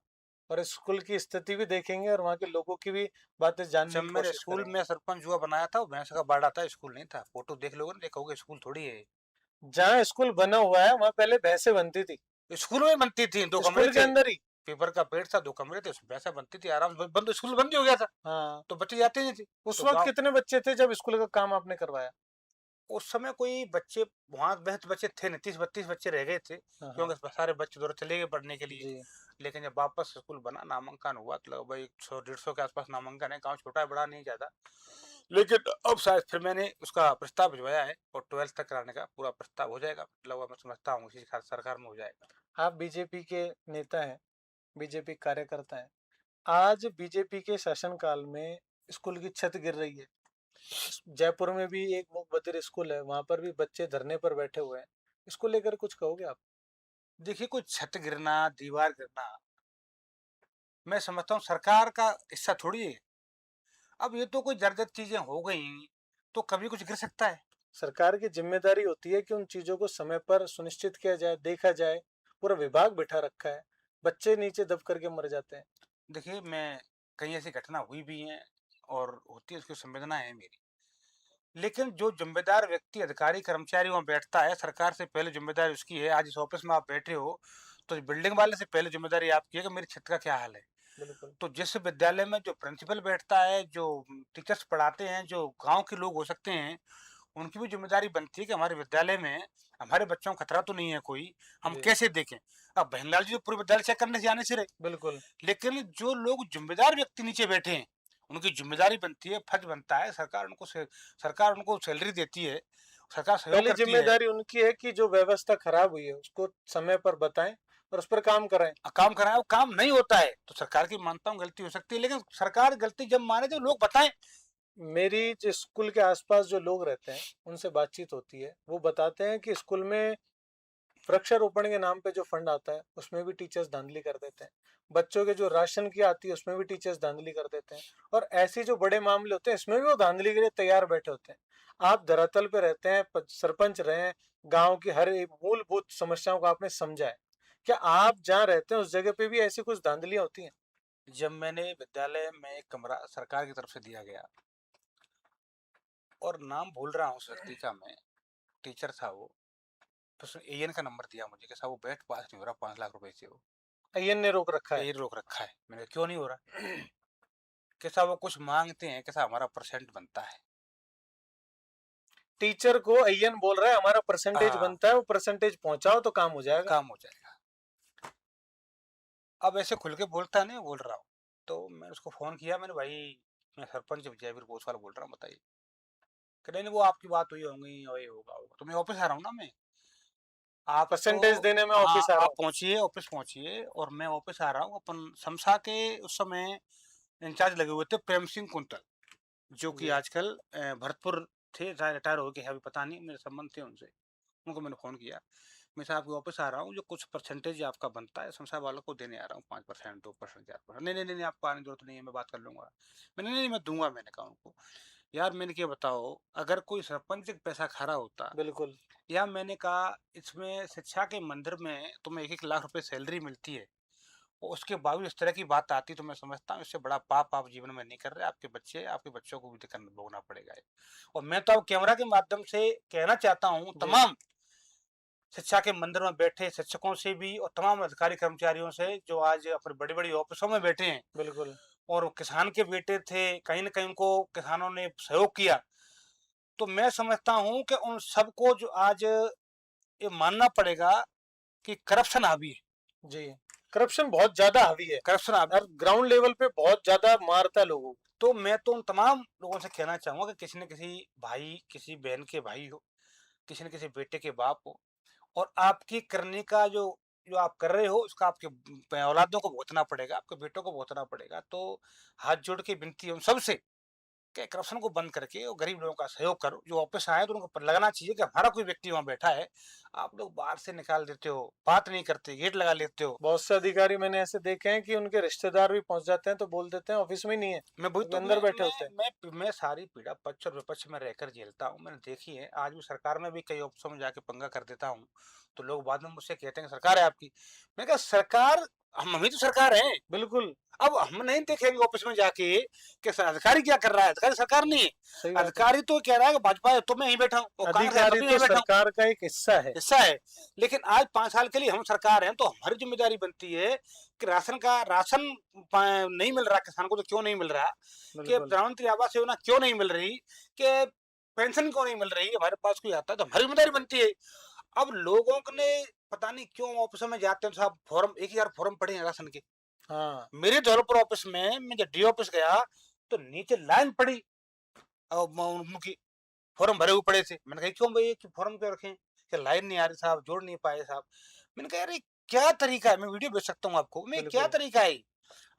और स्कूल की स्थिति भी देखेंगे और वहाँ के लोगों की भी बातें जानने जब की मेरे कोशिश स्कूल करेंगे। में सरपंच हुआ बनाया था, वो भैंस का बाड़ा था, स्कूल नहीं था। फोटो देख लोगे ना, देखोगे स्कूल थोड़ी है। जहाँ स्कूल बना हुआ है वहाँ पहले भैंसें बनती थी, स्कूल में बनती थी, 2 कमरे स्कूल के थे, अंदर ही। पेपर का पेड़ था, 2 कमरे थे, उसमें भैंसा बनती थी आराम से। बंद, स्कूल बंद ही हो गया था, हाँ, तो बच्चे जाते नहीं थे। उस तो वक्त गाँव कितने बच्चे थे जब स्कूल का काम आपने करवाया? उस समय कोई बच्चे वहाँ बहुत बच्चे थे नहीं, 30-32 बच्चे रह गए थे, हाँ हाँ क्योंकि सारे बच्चे दूर चले गए पढ़ने के लिए। जी लेकिन जब वापस स्कूल बना, नामांकन हुआ, तो लगभग 100-150 के आसपास नामांकन है। गांव छोटा है, बड़ा नहीं ज़्यादा। लेकिन अब शायद फिर मैंने उसका प्रस्ताव भिजवाया है और 12th तक कराने का पूरा प्रस्ताव हो जाएगा, लगभग मैं समझता हूँ इसी सरकार में हो जाएगा। आप बीजेपी के नेता हैं, बीजेपी कार्यकर्ता हैं। आज बीजेपी के शासनकाल में स्कूल की छत गिर रही है। जयपुर में भी एक मूक बधिर स्कूल है, वहां पर भी बच्चे धरने पर बैठे हुए हैं। इसको लेकर कुछ कहोगे आप? देखिए, कोई छत गिरना, दीवार गिरना, मैं समझता हूँ सरकार का हिस्सा थोड़ी है। अब ये तो कोई जर्जर चीजें हो गई, तो कभी कुछ गिर सकता है। सरकार की जिम्मेदारी होती है कि उन चीजों को समय पर सुनिश्चित किया जाए, देखा जाए। पूरा विभाग बिठा रखा है, बच्चे नीचे दब करके मर जाते हैं। देखिए, मैं कई ऐसी घटना हुई भी हैं और होती है, उसकी संवेदना है मेरी। लेकिन जो जिम्मेदार व्यक्ति, अधिकारी, कर्मचारी वहाँ बैठता है, सरकार से पहले जिम्मेदारी उसकी है। आज इस ऑफिस में आप बैठे हो, तो बिल्डिंग वाले से पहले जिम्मेदारी आपकी है कि मेरी छत का क्या हाल है। बिल्कुल तो जिस विद्यालय में जो प्रिंसिपल बैठता है, जो टीचर्स पढ़ाते हैं, जो गांव के लोग हो सकते हैं, उनकी भी जिम्मेदारी बनती है कि हमारे विद्यालय में हमारे बच्चों को खतरा तो नहीं है कोई, हम जी कैसे देखें। अब बहनलाल जी तो पूरे विद्यालय चेक करने से आने से रहे, बिल्कुल। लेकिन जो लोग जिम्मेदार व्यक्ति नीचे बैठे हैं, उनकी जिम्मेदारी बनती है, फर्ज बनता है। सरकार उनको सैलरी देती है, सरकार सहयोग पहली करती है। जिम्मेदारी उनकी है कि जो व्यवस्था खराब हुई है उसको समय पर बताएं और उस पर काम कराएं। काम कराएं, वो काम नहीं होता है तो सरकार की मानता हूँ गलती हो सकती है, लेकिन सरकार गलती जब माने जब लोग बताएं। मेरी जो स्कूल के आसपास जो लोग रहते हैं उनसे बातचीत होती है, वो बताते हैं कि स्कूल में वृक्षारोपण के नाम पे जो फंड आता है उसमें भी टीचर्स धांधली कर देते हैं। बच्चों के जो राशन की आती है उसमें भी टीचर्स धांधली कर देते हैं। और ऐसी जो बड़े मामले होते हैं इसमें भी वो धांधली के लिए तैयार बैठे होते हैं। आप धरातल पे रहते हैं, सरपंच रहे हैं, गांव की हर एक मूलभूत समस्याओं को आपने समझा है। क्या आप जहाँ रहते हैं उस जगह पे भी ऐसी कुछ धांधलियां होती हैं? जब मैंने विद्यालय में एक कमरा सरकार की तरफ से दिया गया, और नाम भूल रहा हूँ उस व्यक्ति का मैं, टीचर था वो, तो उसने एएन का नंबर दिया मुझे कि साहब वो बैठ पास नहीं हो रहा, 5 लाख रुपए से वो अय्यन ने रोक रखा है। एएन रोक रखा है। मैंने कहा क्यों नहीं हो रहा? कैसा वो कुछ मांगते हैं, कैसा हमारा परसेंट बनता है। टीचर को अय्यन बोल रहा है हमारा परसेंटेज हाँ, बनता है, वो परसेंटेज पहुंचाओ तो काम हो जाएगा। काम हो जाएगा। अब ऐसे खुल के बोलता नहीं, बोल रहा हूँ। तो मैंने उसको फोन किया, मैंने भाई मैं सरपंच जयवीर कोसवाल बोल रहा हूँ, बताइए। कि नहीं नहीं, वो आपकी बात हुई होंगी और ये होगा होगा। तो मैं ऑफिस आ रहा हूँ ना, मैं आप तो, परसेंटेज देने में हाँ ऑफिस आ रहा आप हूँ। पहुंचिए, ऑफिस पहुंचिए, और मैं ऑफिस आ रहा हूँ। अपन समसा के उस समय इंचार्ज लगे हुए थे प्रेम सिंह कुंतल, जो कि जी आजकल भरतपुर थे, शायद रिटायर हो गए हैं अभी, पता नहीं, मेरे संबंध थे उनसे। उनको मैंने फ़ोन किया, मैं साहब आपके ऑफिस आ रहा हूँ, जो कुछ परसेंटेज आपका बनता है संस्था वालों को देने आ रहा हूँ, 5%, 2%, 4%। नहीं नहीं नहीं नहीं, आपको आने की जरूरत नहीं है, मैं बात कर लूंगा। मैंने नहीं नहीं मैं दूंगा, मैंने कहा उनको। यार मैंने क्या बताओ, अगर कोई सरपंच पैसा खा रहा होता, बिल्कुल। या मैंने कहा इसमें शिक्षा के मंदिर में तुम्हें 1-1 लाख रुपए सैलरी मिलती है, और उसके बावजूद इस तरह की बात आती, तो मैं समझता हूँ इससे बड़ा पाप आप जीवन में नहीं कर रहे। आपके बच्चों को भी दिक्कत भोगना पड़ेगा। और मैं तो अब कैमरा के माध्यम से कहना चाहता हूँ जी तमाम शिक्षा के मंदिर में बैठे शिक्षकों से भी और तमाम अधिकारी कर्मचारियों से, जो आज अपने बड़ी बड़ी ऑफिसों में बैठे हैं बिल्कुल। और वो किसान के बेटे थे, कहीं ना कहीं उनको किसानों ने सहयोग किया। तो मैं समझता हूँ कि उन सबको जो आज ये मानना पड़ेगा कि करप्शन हावी है। जी करप्शन बहुत ज्यादा हावी है करप्शन और ग्राउंड लेवल पे बहुत ज्यादा मारता है लोगों को। तो मैं तो उन तमाम लोगों से कहना चाहूंगा कि किसी न किसी भाई, किसी बहन के भाई हो, किसी न किसी बेटे के बाप हो, और आपकी करने का जो जो आप कर रहे हो उसका आपके औलादों को भुगतना पड़ेगा, आपके बेटों को भुगतना पड़ेगा। तो हाथ जोड़ के विनती है उन सबसे कि करप्शन को बंद करके और गरीब लोगों का सहयोग करो। जो ऑफिस आए तो उनको लगना चाहिए कि हमारा कोई व्यक्ति वहाँ बैठा है। आप लोग बाहर से निकाल देते हो, बात नहीं करते, गेट लगा लेते हो। बहुत से अधिकारी मैंने ऐसे देखे हैं कि उनके रिश्तेदार भी पहुंच जाते हैं तो बोल देते हैं ऑफिस में ही नहीं है, मैं वही क्योंकि तो अंदर बैठे होते हैं। मैं सारी पीड़ा पक्ष और विपक्ष में रहकर झेलता हूँ, मैंने देखी है। आज भी सरकार में भी कई ऑफिसों में जाके पंगा कर देता हूँ, तो लोग बाद में मुझसे कहते हैं सरकार है आपकी। मैं कहा सरकार, हम ही तो सरकार है। बिल्कुल अब हम नहीं देखेंगे ऑफिस में जाके कि अधिकारी क्या कर रहा है। अधिकारी सरकार नहीं है। सही बात है। अधिकारी तो कह रहा है कि भाजपा है तो मैं यहीं बैठा हूँ, और कांग्रेस है तो अधिकारी मैं तो यहीं बैठा हूँ, सरकार का एक हिस्सा है। हिस्सा है। लेकिन आज 5 साल के लिए हम सरकार हैं, तो हमारी जिम्मेदारी बनती है कि राशन नहीं मिल रहा किसान को, तो क्यों नहीं मिल रहा, कि बिल्कुल प्रधानमंत्री आवास योजना क्यों नहीं मिल रही, कि पेंशन क्यों नहीं मिल रही है, हमारे पास कोई आता है तो हमारी जिम्मेदारी बनती है। अब लोगों ने पता नहीं क्यों ऑफिस में जाते हैं तो साहब फॉर्म 1000 फॉर्म पड़े हैं राशन के। हाँ मेरे डेवलपर ऑफिस में मैं जब डी ऑफिस गया तो नीचे लाइन पड़ी उनकी, फॉर्म भरे हुए पड़े थे। मैंने कहा क्यों भाई कि फॉर्म क्यों रखें, कि लाइन नहीं आ रही साहब, जोड़ नहीं पाए साहब। मैंने कहा यार क्या तरीका है, मैं वीडियो भेज सकता हूँ आपको, मैं क्या बिल्कुल। तरीका है।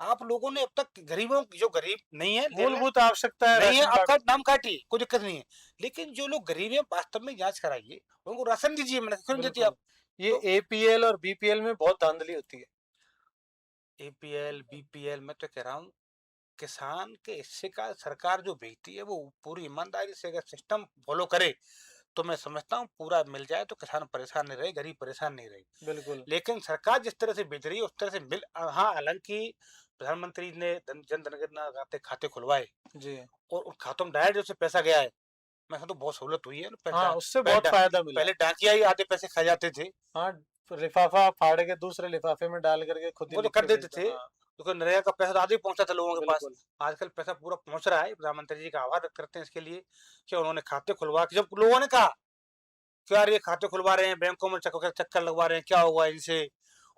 आप लोगों ने अब तक गरीबों, जो गरीब नहीं है ले लें, मूलभूत आवश्यकता है नहीं है राशन कार्ड। आपका नाम काटिए, कोई दिक्कत नहीं है, लेकिन जो लोग गरीब हैं वास्तव में जांच कराइए, उनको राशन दीजिए। मैंने क्यों नहीं देती बिल्कुल। आप। ये तो एपीएल और बीपीएल में बहुत धांधली होती है। एपीएल बीपीएल मैं तो कह रहा हूँ किसान के हिस्से का सरकार जो भेजती है वो पूरी ईमानदारी से अगर सिस्टम फॉलो करे तो मैं समझता हूँ पूरा मिल जाए तो किसान परेशान नहीं रहे, गरीब परेशान नहीं रहे। बिल्कुल। लेकिन सरकार जिस तरह से भेज रही है उस तरह से मिल, हाँ हालांकि प्रधानमंत्री ने जन धन खाते खाते खुलवाए जी। और उन खातों में डायरेक्ट जब से पैसा गया है, मैं तो बहुत सहूलत हुई है। हाँ, उससे बहुत फायदा मिला है। पहले डाकिया ही आधे पैसे खा जाते थे, हाँ, लिफाफा फाड़ के दूसरे लिफाफे में डाल करके खुद ही वो तो लिख कर के देते भेज दो। थे, हाँ क्योंकि नरेगा का पैसा तो आधे पहुंचता था लोगों के पास। बिल्कुल। आजकल पैसा पूरा पहुंच रहा है, प्रधानमंत्री जी का आभार व्यक्त करते हैं इसके लिए कि उन्होंने खाते खुलवा के, जब लोगों ने कहा कि यार ये खाते खुलवा रहे हैं बैंकों में, चक्कर चक्कर लगवा रहे हैं, क्या होगा इनसे,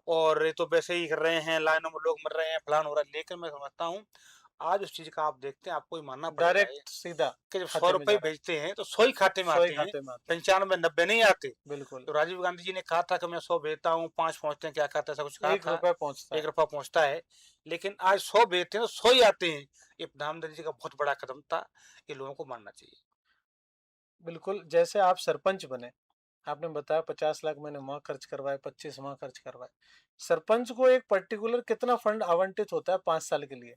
और ये तो वैसे ही कर रहे हैं, लाइनों में लोग मर रहे हैं, फलान हो रहा है। लेकिन मैं समझता हूँ आज उस चीज का आप देखते हैं, आपको ही मानना पड़ेगा ये डायरेक्ट सीधा कि जब सौ खाते में रुपए जा रहा भेजते हैं तो 100 ही खाते में है, 100 ही आते हैं, खाते में आते हैं। 95 90 नहीं आते। बिल्कुल। तो राजीव गांधी जी ने कहा था कि मैं 100 भेजता हूँ, 5 पहुंचते हैं, क्या कहता है, ऐसा कुछ कहा एक था। रुपया पहुंचता है। 1 रुपया पहुंचता है, लेकिन आज 100 भेजते हैं तो 100 ही आते हैं। ये प्रधानमंत्री जी का बहुत बड़ा कदम था, ये लोगों को मानना चाहिए। बिल्कुल। जैसे आप सरपंच बने, आपने बताया 50 लाख मैंने वहां खर्च करवाए, 25 वहां खर्च करवाए। सरपंच को एक पर्टिकुलर कितना फंड आवंटित होता है 5 साल के लिए?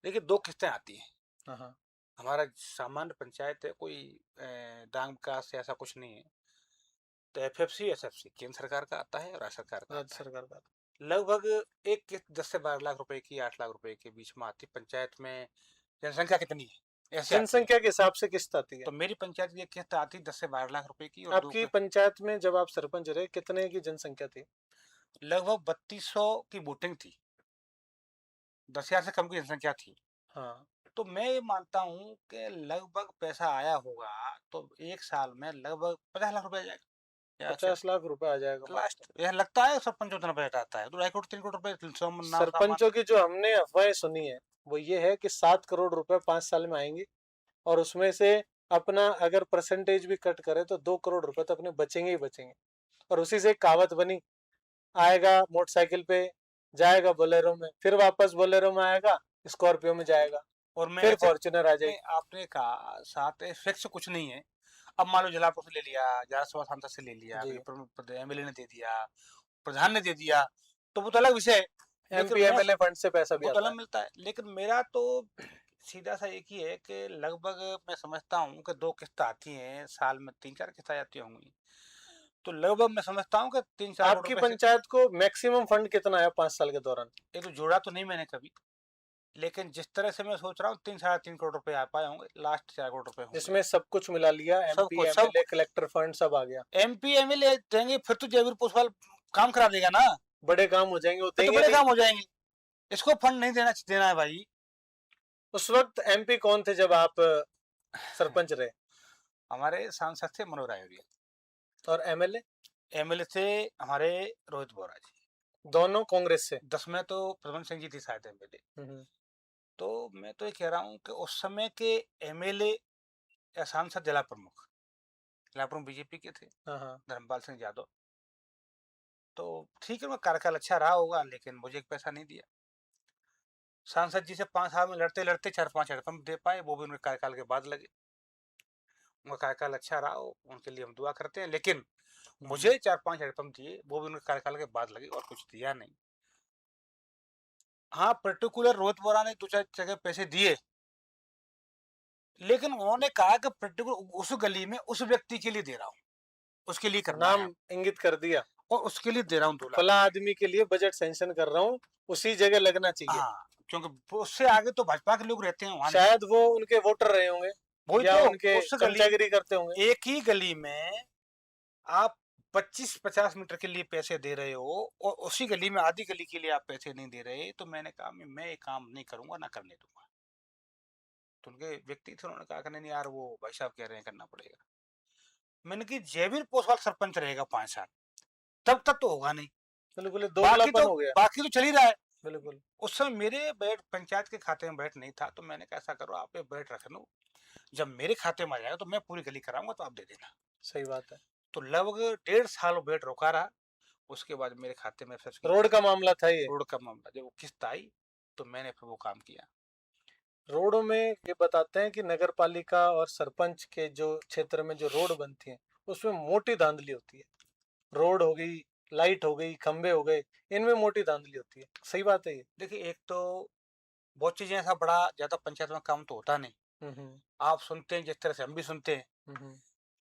देखिए 2 किस्तें आती हैं। हाँ हाँ। हमारा सामान्य पंचायत है, कोई डांग विकास ऐसा कुछ नहीं है। तो एफएफसी एसएफसी केंद्र सरकार का आता है और राज्य सरकार का राज्य आता है। सरकार का। लगभग एक किस्त 10 से 12 लाख रुपए की, 8 लाख रुपए के बीच में आती है। पंचायत में जनसंख्या कितनी है ऐसे आती है। जनसंख्या के हिसाब से किस्त आती है। तो मेरी पंचायत की एक किस्त आती 10 से 12 लाख रुपए की, और दो आपकी पंचायत में जब आप सरपंच रहे कितने की जनसंख्या थी? लगभग 3200 की वोटिंग थी, 10,000 से कम की जनसंख्या थी। हाँ। तो मैं ये मानता हूँ कि लगभग पैसा आया होगा तो एक साल में लगभग 50 लाख रुपए आ जाएगा, या 50 लाख रुपए आ जाएगा लास्ट मात्र। यह लगता है सरपंच उतना बजट आता है, 2 करोड़ 3 करोड़ रुपए सामान। सरपंचों की जो हमने अफवाहें सुनी है वो ये है कि 7 करोड़ रुपए 5 साल में आएंगे, और उसमें से अपना अगर परसेंटेज भी कट करे तो 2 करोड़ रुपए तो अपने बचेंगे ही बचेंगे। और उसी से एक कहावत बनी, आएगा मोटरसाइकिल पे, जाएगा बोलेरो में, फिर वापस बोलेरो में आएगा, स्कॉर्पियो में जाएगा, और मैं फिर ऐसे फॉर्च्यूनर आ में जाएगी। आपने कहा साथ फिक्स कुछ नहीं है। अब मान लो जलापुर से ले लिया, जासवा सांसद से ले लिया, जी। एमएलए ने दे दिया, प्रधान ने दे दिया, तो वो तो अलग विषय है। लेकिन एमपी मैं एमएलए फंड से पैसा भी वो तो आता अलग है। मिलता है, लेकिन मेरा तो सीधा सा एक ही है कि लगभग मैं समझता हूँ कि 2 किस्त आती हैं साल में, 3 4 किस्त आती होंगी, तो लगभग मैं समझता हूँ कि 3 4 करोड़ आपकी रुपए से। पंचायत को मैक्सिमम फंड कितना आया 5 साल के दौरान? ये तो जोड़ा तो नहीं मैंने कभी, लेकिन जिस तरह से मैं सोच रहा हूँ 3 साढ़े 3 करोड़ रुपए आ पाए होंगे, लास्ट 4 करोड़ रुपए होंगे। जिसमें सब कुछ मिला लिया, सब एमपी कुछ सब एमएलए कलेक्टर फंड सब आ गया। एमपी एमएलए देंगे फिर तो जयवीर पोसवाल काम करा देगा ना, बड़े काम हो जाएंगे, वो फिर तो देंगे बड़े नहीं। काम हो जाएंगे। इसको फंड नहीं देना है भाई। उस वक्त एमपी कौन थे जब आप सरपंच रहे? हमारे सांसद थे मनोहर आयोरिया, और एमएलए? एमएलए थे हमारे रोहित बोरा जी। दोनों कांग्रेस से? 10 में तो प्रद्युम्न सिंह जी थी शायद एमएलए। हम्म। तो मैं तो ये कह रहा हूँ कि उस समय के एमएलए या सांसद जिला प्रमुख बीजेपी के थे, हाँ हाँ। धर्मपाल सिंह यादव। तो ठीक है, मैं कार्यकाल अच्छा रहा होगा, लेकिन मुझे एक पैसा नहीं दिया। सांसद जी से 5 साल में लड़ते लड़ते 4 5 हैंडपंप दे पाए, वो भी उनके कार्यकाल के बाद लगे। उनका कार्यकाल अच्छा रहा हो, उनके लिए हम दुआ करते हैं, लेकिन मुझे 4 5 हैंडपंप दिए, वो भी उनके कार्यकाल के बाद लगे, और कुछ दिया नहीं। हाँ, पर्टिकुलर रोहित बोरा ने 2 4 जगह पैसे दिए, लेकिन उन्होंने कहा कि पर्टिकुलर उस गली में उस व्यक्ति के लिए दे रहा हूँ, उसके लिए करना है, नाम इंगित कर दिया, और उसके लिए दे रहा हूँ 2 लाख। फला आदमी के लिए बजट सैंक्शन कर रहा हूँ, उसी जगह लगना चाहिए। हाँ, क्योंकि उससे आगे तो भाजपा के लोग रहते हैं वहां, शायद वो उनके वोटर रहे होंगे, वही या तो उनके उस गली, चमचागिरी करते होंगे। एक ही गली में आप 25 50 मीटर के लिए पैसे दे रहे हो, और उसी गली में आधी गली के लिए आप पैसे नहीं दे रहे, तो मैंने कहा मैं ये काम नहीं करूंगा, ना करने दूंगा। तो उनके व्यक्ति थे, उन्होंने कहा कि नहीं नहीं यार वो भाई साहब कह रहे हैं करना पड़ेगा। मैंने कि जयवीर पोसवाल सरपंच रहेगा 5 साल, तब तक तो होगा नहीं, बिल्कुल, ये बाकी दोगलापन तो हो गया। बाकी तो चल ही रहा है। बिल्कुल। उस समय मेरे बैठ पंचायत के खाते में बैठ नहीं था, तो मैंने कहा ऐसा करो आप ये बैठ रख लो, जब मेरे खाते में आ जाएगा तो मैं पूरी गली कराऊंगा तो आप दे देना। सही बात है। तो लगभग 1.5 साल वो बैठ रोका रहा। उसके बाद मेरे खाते में फिर उसकी रोड का मामला था ये। रोड का मामला, जब वो किस्त आई तो मैंने फिर वो काम किया। रोडों में ये बताते हैं कि नगर पालिका और सरपंच के जो क्षेत्र में जो रोड बनती है उसमें मोटी धांधली होती है। रोड हो गई, लाइट हो गई, खंबे हो गए, इनमें मोटी धांधली होती है। सही बात है ये। देखिए एक तो बहुत चीजें, ऐसा बड़ा ज्यादा पंचायत में काम तो होता नहीं, हम्म। आप सुनते हैं जिस तरह से हम भी सुनते हैं, हम्म।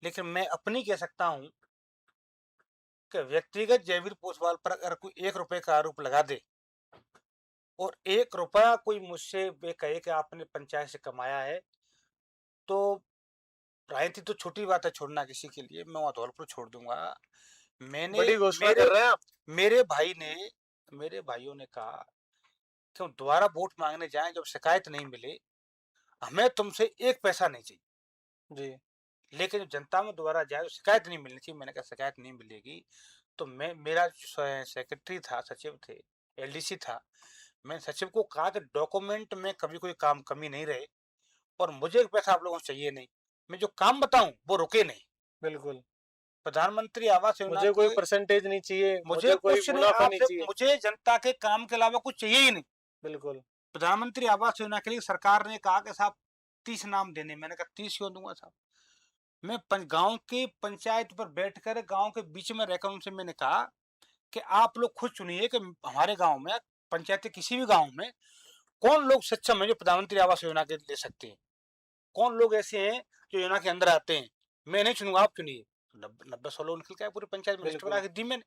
लेकिन मैं अपनी कह सकता हूँ कि व्यक्तिगत जयवीर पोसवाल पर अगर कोई 1 रुपए का आरोप लगा दे और 1 रुपया कोई मुझसे वे कहे कि आपने पंचायत से कमाया है, तो राजनीति तो छोटी बात है छोड़ना किसी के लिए, मैं वहां धौलपुर छोड़ दूंगा। मैंने बड़ी घोषणा मेरे कर रहे हैं आप। मेरे भाई ने मेरे भाइयों ने कहा कि हम दोबारा वोट मांगने जाएं जब शिकायत नहीं मिले, हमें तुमसे 1 पैसा नहीं चाहिए, जी। लेकिन जब जनता में दोबारा जाए तो शिकायत नहीं मिलनी चाहिए। मैंने कहा शिकायत नहीं मिलेगी तो मैं, मेरा सेक्रेटरी था, सचिव थे, एलडीसी था, मैं सचिव को कहा कि डॉक्यूमेंट में कभी कोई काम कमी नहीं रहे और मुझे 1 पैसा आप लोगों से चाहिए नहीं, मैं जो काम बताऊं वो रुके नहीं। बिल्कुल। प्रधानमंत्री आवास योजना मुझे कोई के परसेंटेज नहीं चाहिए, मुझे मुझे कोई कुछ नहीं, मुनाफा नहीं आपसे चाहिए। मुझे जनता के काम के अलावा कुछ चाहिए ही नहीं। बिल्कुल। प्रधानमंत्री आवास योजना के लिए सरकार ने कहा कि साहब 30 नाम देने, मैंने कहा 30 क्यों दूंगा साहब, मैं गांव के पंचायत पर बैठकर गांव के बीच में रहकर उनसे मैंने कहा कि आप लोग खुद चुनिए कि हमारे गांव में, पंचायत के किसी भी गांव में कौन लोग सक्षम है जो प्रधानमंत्री आवास योजना के ले सकते हैं, कौन लोग ऐसे हैं जो योजना के अंदर आते हैं, मैं नहीं चुनूंगा आप चुनिए। 90-100 लोग निकल के पूरी पंचायत में लिस्ट बना के दी मैंने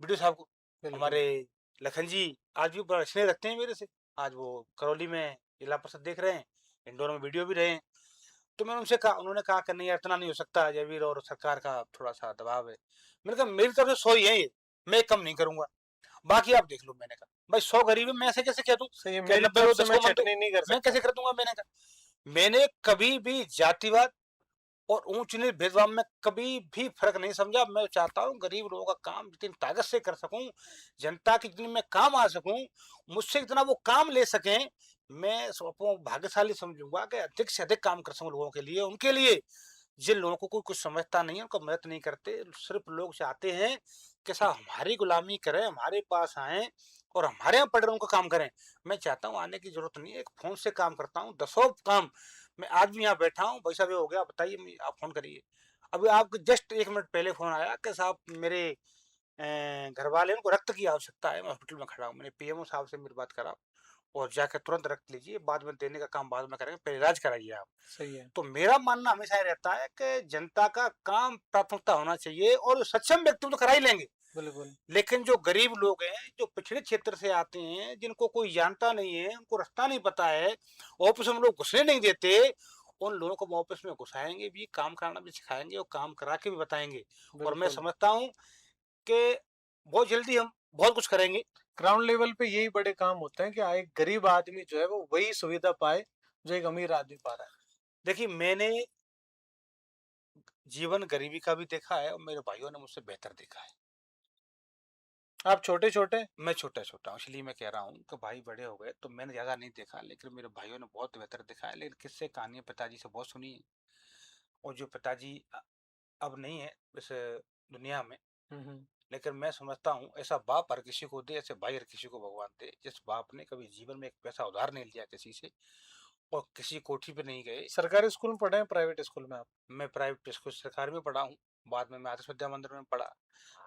बीडीओ साहब को। बिल्कुल। हमारे लखन जी आज भी बड़ा स्नेह रखते हैं मेरे से, आज वो करौली में जिला परिषद देख रहे हैं, इंदौर में वीडियो भी रहे हैं। तो मैंने उनसे कहा, उन्होंने कहा कि नहीं यार इतना नहीं हो सकता जयवीर, और सरकार का थोड़ा सा दबाव है। मैंने कहा मेरी तरफ से 100 ही है ये, मैं कम नहीं करूंगा, बाकी आप देख लो। मैंने कहा भाई 100 गरीब है, मैं ऐसे कैसे कह दूं सही है, कि मेरी 90 तरफ को से 10 मैं को मत दो, चटनी नहीं कर मैं सकता। कैसे कर दूंगा। मैंने कहा मैंने कभी भी जातिवाद और ऊंच नीच भेदभाव में कभी भी फर्क नहीं समझा। मैं चाहता हूँ गरीब लोगों का काम जितनी ताकत से कर सकूं, जनता की जितनी मैं काम आ सकूं, मुझसे इतना वो काम ले सकें, मैं सबको भाग्यशाली समझूंगा कि अधिक से अधिक काम कर सकूं लोगों के लिए, उनके लिए जिन लोगों को कोई कुछ समझता नहीं है, उनको मदद नहीं करते। सिर्फ लोग चाहते हैं कि साहब हमारी गुलामी करें, हमारे पास आए और हमारे यहाँ पढ़ रहे उनको काम करें। मैं चाहता हूँ आने की जरूरत नहीं है, एक फोन से काम करता हूँ, 10 काम। मैं आज भी यहाँ बैठा हूँ, भाई साहब ये हो गया बताइए, आप फोन करिए। अभी आपको जस्ट 1 मिनट पहले फोन आया कि साहब मेरे घर वाले, उनको रक्त की आवश्यकता है, मैं हॉस्पिटल में खड़ा हूँ। मैंने पीएमओ साहब से मेरी बात करा और जाकर तुरंत रक्त लीजिए, बाद में देने का काम बाद में करेंगे, पहले इलाज कराइए आप। सही है। तो मेरा मानना हमेशा ये रहता है कि जनता का काम प्राथमिकता होना चाहिए, और सक्षम व्यक्ति तो करा ही लेंगे, बिल्कुल। लेकिन जो गरीब लोग हैं, जो पिछड़े क्षेत्र से आते हैं, जिनको कोई जानता नहीं है, उनको रास्ता नहीं पता है, ऑफिस में लोग घुसने नहीं देते, उन लोगों को ऑफिस में घुसाएंगे भी, काम कराना भी सिखाएंगे और काम करा के भी बताएंगे। और मैं बिल्कुल। समझता हूँ कि बहुत जल्दी हम बहुत कुछ करेंगे। ग्राउंड लेवल पे यही बड़े काम होते हैं कि एक गरीब आदमी जो है वो वही सुविधा पाए जो एक अमीर आदमी पा रहा है। देखिए मैंने जीवन गरीबी का भी देखा है और मेरे भाइयों ने मुझसे बेहतर देखा है। आप छोटे छोटे। मैं छोटा-छोटा हूँ, इसलिए मैं कह रहा हूँ कि भाई बड़े हो गए तो मैंने ज़्यादा नहीं देखा, लेकिन मेरे भाइयों ने बहुत बेहतर देखा है। लेकिन किस्से कहानियाँ पिताजी से बहुत सुनी है, और जो पिताजी अब नहीं है इस दुनिया में, हम्म। लेकिन मैं समझता हूँ ऐसा बाप हर किसी को दे, ऐसे भाई हर किसी को भगवान दे। जिस बाप ने कभी जीवन में 1 पैसा उधार नहीं लिया किसी से और किसी कोठी पे नहीं गए। सरकारी स्कूल में पढ़े हैं, प्राइवेट स्कूल में आप? मैं प्राइवेट स्कूल सरकारी में पढ़ा हूँ, बाद में मैं आदर्श विद्या मंदिर में पढ़ा।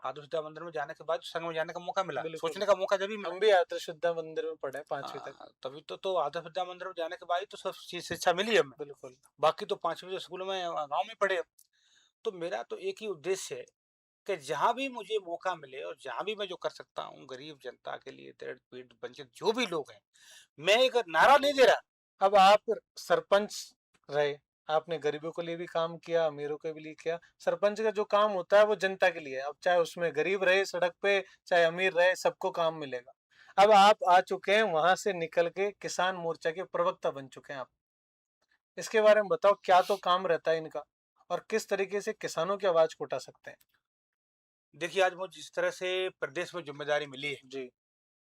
आदर्श विद्या मंदिर में जाने के बाद संघ में जाने का मौका मिला, बिल्कुल। सोचने का मौका जब भी मिला। हम भी आदर्श विद्या मंदिर में पढ़े 5वीं तक। हाँ, तभी तो आदर्श विद्या मंदिर में जाने के बाद ही तो सब चीज शिक्षा मिली हमें। बिल्कुल। बाकी तो 5वीं जो स्कूल में गांव में पढ़े। तो मेरा तो एक ही उद्देश्य है कि जहां भी मुझे मौका मिले और जहां भी मैं जो कर सकता हूँ गरीब जनता के लिए, दलित पीड़ित वंचित जो भी लोग हैं, मैं एक नारा नहीं दे रहा। अब आप सरपंच रहे, आपने गरीबों के लिए भी काम किया, अमीरों के लिए किया। सरपंच का जो काम होता है वो जनता के लिए है। अब चाहे उसमें गरीब रहे सड़क पे, चाहे अमीर रहे, सबको काम मिलेगा। अब आप आ चुके हैं वहां से निकल के किसान मोर्चा के प्रवक्ता बन चुके हैं आप। इसके बारे में बताओ, क्या तो काम रहता है इनका और किस तरीके से किसानों की आवाज को उठा सकते हैं। देखिए, आज मुझे जिस तरह से प्रदेश में ज़िम्मेदारी मिली है, जी।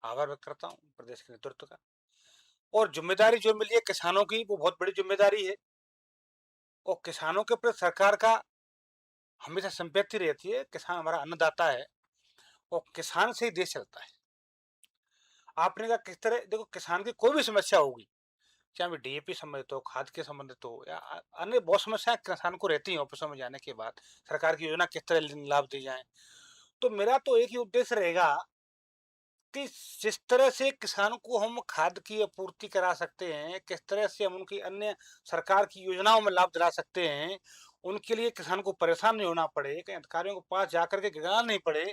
आभार व्यक्त करता हूँ प्रदेश के नेतृत्व का। और ज़िम्मेदारी जो मिली है किसानों की, वो बहुत बड़ी ज़िम्मेदारी है और किसानों के प्रति सरकार का हमेशा सिम्पैथी रहती है। किसान हमारा अन्नदाता है और किसान से ही देश चलता है। आपने कहा किस तरह, देखो किसान की कोई भी समस्या होगी, चाहे वो डीएपी संबंधित हो, खाद के संबंधित हो या अन्य बहुत समस्याएं किसान को रहती हैं ऑफिसों में जाने के बाद, सरकार की योजना किस तरह लाभ दी जाए। तो मेरा तो एक ही उद्देश्य रहेगा कि जिस तरह से किसानों को हम खाद की आपूर्ति करा सकते हैं, किस तरह से हम उनकी अन्य सरकार की योजनाओं में लाभ दिला सकते हैं, उनके लिए किसान को परेशान नहीं होना पड़े, कहीं अधिकारियों के पास जाकर के गिड़ाना नहीं पड़े,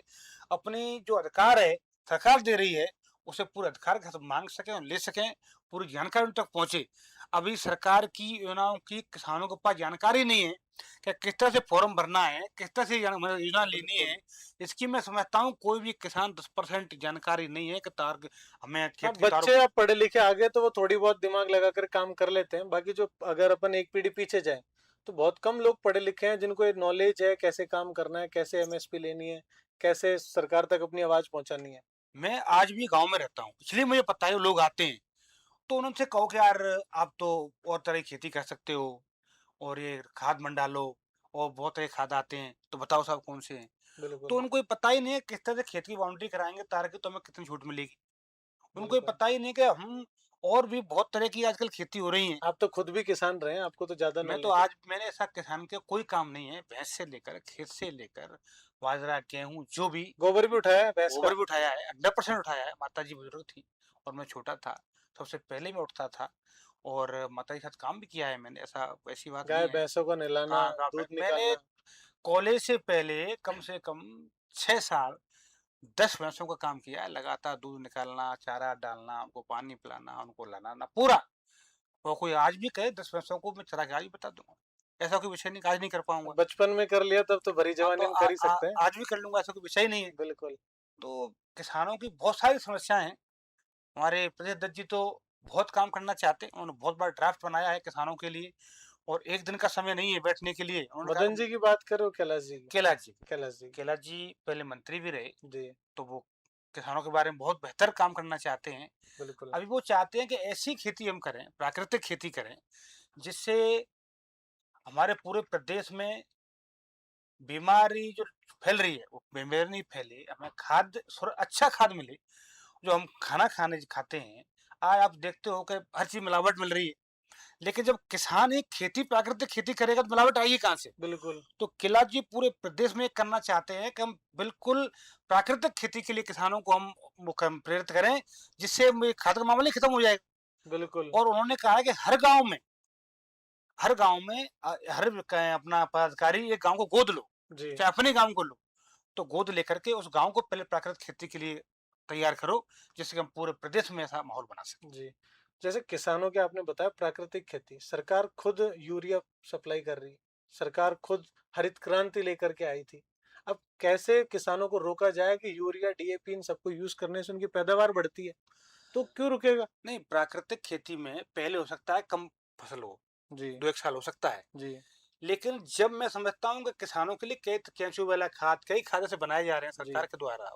अपनी जो अधिकार है सरकार दे रही है उसे पूरे अधिकार के साथ मांग सकें और ले सकें, पूरी जानकारी उन तक पहुंचे। अभी सरकार की योजनाओं की किसानों के पास जानकारी नहीं है कि किस तरह से फॉर्म भरना है, किस तरह से मतलब योजना लेनी है। इसकी मैं समझता हूँ कोई भी किसान 10% जानकारी नहीं है कि हमें हाँ, खेत की बच्चे अब पढ़े लिखे आ गए तो वो थोड़ी बहुत दिमाग लगाकर काम कर लेते हैं। बाकी जो अगर अपन एक पीढ़ी पीछे जाए तो बहुत कम लोग पढ़े लिखे हैं जिनको ये नॉलेज है कैसे काम करना है, कैसे एमएसपी लेनी है, कैसे सरकार तक अपनी आवाज पहुंचानी है। मैं आज भी गांव में रहता हूँ, इसलिए मुझे पता है लोग आते हैं। तो उनसे कहो कि यार आप तो और तरह की खेती कर सकते हो और ये खाद मंडालो और बहुत तरह के खाद आते हैं, तो बताओ साहब कौन से हैं। बिल्कुल। तो उनको ये पता ही नहीं है किस तरह से खेत की बाउंड्री कराएंगे ताकि तो हमें कितनी छूट मिलेगी। उनको ये बिल्कुल। पता ही नहीं कि हम और भी बहुत तरह की आजकल खेती हो रही है। आप तो खुद भी किसान रहे हैं, आपको तो ज्यादा मैं तो नॉलेज है। आज मैंने ऐसा किसान के कोई काम नहीं है, भैंस से लेकर खेत से लेकर बाजरा गेहूं जो भी, गोबर भी उठाया है भैंस का। गोबर भी उठाया है, 100% उठाया है। माता जी बुजुर्ग थी और मैं छोटा था, सबसे पहले मैं उठता था और माता जी के साथ काम भी किया है मैंने, ऐसा वैसी बात गाय नहीं है। भैंसों को नहलाना, हाँ, दूध मैंने निकालना। कॉलेज से पहले कम से कम 6 साल 10 भैंसों का काम किया है, लगातार दूध निकालना, चारा डालना, उनको पानी पिलाना, उनको लाना पूरा। और कोई आज भी कहे 10 भैंसों को मैं चरा के आज भी बता दूंगा, ऐसा कोई विषय नहीं, आज नहीं कर पाऊंगा। बचपन में कर लिया तब तो भरी हाँ, तो जवानी में कर ही सकते हैं। आज भी कर लूंगा, ऐसा कोई विषय नहीं है। बिल्कुल। तो किसानों की बहुत सारी समस्याएं हैं। हमारे प्रदेश अध्यक्ष जी तो बहुत काम करना चाहते हैं, उन्होंने बहुत बड़ा ड्राफ्ट बनाया है किसानों के लिए और एक दिन का समय नहीं है बैठने के लिए। उन्होंने कहा मदन जी की बात करो, कैलाश जी की। कैलाश जी, कैलाश जी की। कैलाश जी पहले मंत्री भी रहे, जी। तो वो किसानों के बारे में बहुत बेहतर काम करना चाहते हैं। बिल्कुल। अभी वो चाहते हैं कि ऐसी खेती हम करें, प्राकृतिक खेती करें, जिससे हमारे पूरे प्रदेश में बीमारी जो फैल रही है वो बीमारी नहीं फैले, हमें अच्छा खाद मिले जो हम खाना खाते हैं। आज आप देखते हो कि हर चीज मिलावट मिल रही है, लेकिन जब किसान एक खेती प्राकृतिक खेती करेगा तो मिलावट आएगी कहाँ से। बिल्कुल। तो किला जी पूरे प्रदेश में करना चाहते हैं कि हम बिल्कुल प्राकृतिक खेती के लिए किसानों को हम प्रेरित करें, जिससे खाद का मामला ही खत्म हो जाएगा। बिल्कुल। और उन्होंने कहा है कि हर गांव में अपना पदाधिकारी एक गांव को गोद लो, जी। चाहे अपने गांव को लो, तो गोद लेकर के उस गांव को पहले प्राकृतिक खेती के लिए तैयार करो, जिससे कि हम पूरे प्रदेश में ऐसा माहौल बना सकें। जी। जैसे किसानों के आपने बताया प्राकृतिक खेती, सरकार खुद यूरिया सप्लाई कर रही है, सरकार खुद हरित क्रांति लेकर के आई थी। अब कैसे किसानों को रोका जाए कि यूरिया डीएपी इन सबको यूज करने से उनकी पैदावार बढ़ती है, तो क्यों रुकेगा। नहीं, प्राकृतिक खेती में पहले हो सकता है कम फसल हो, जी। 2 एक साल हो सकता है, जी। लेकिन जब मैं समझता हूँ कि किसानों के लिए कई केंचुआ वाला खाद कई खाद से बनाए जा रहे हैं जी। सरकार के द्वारा,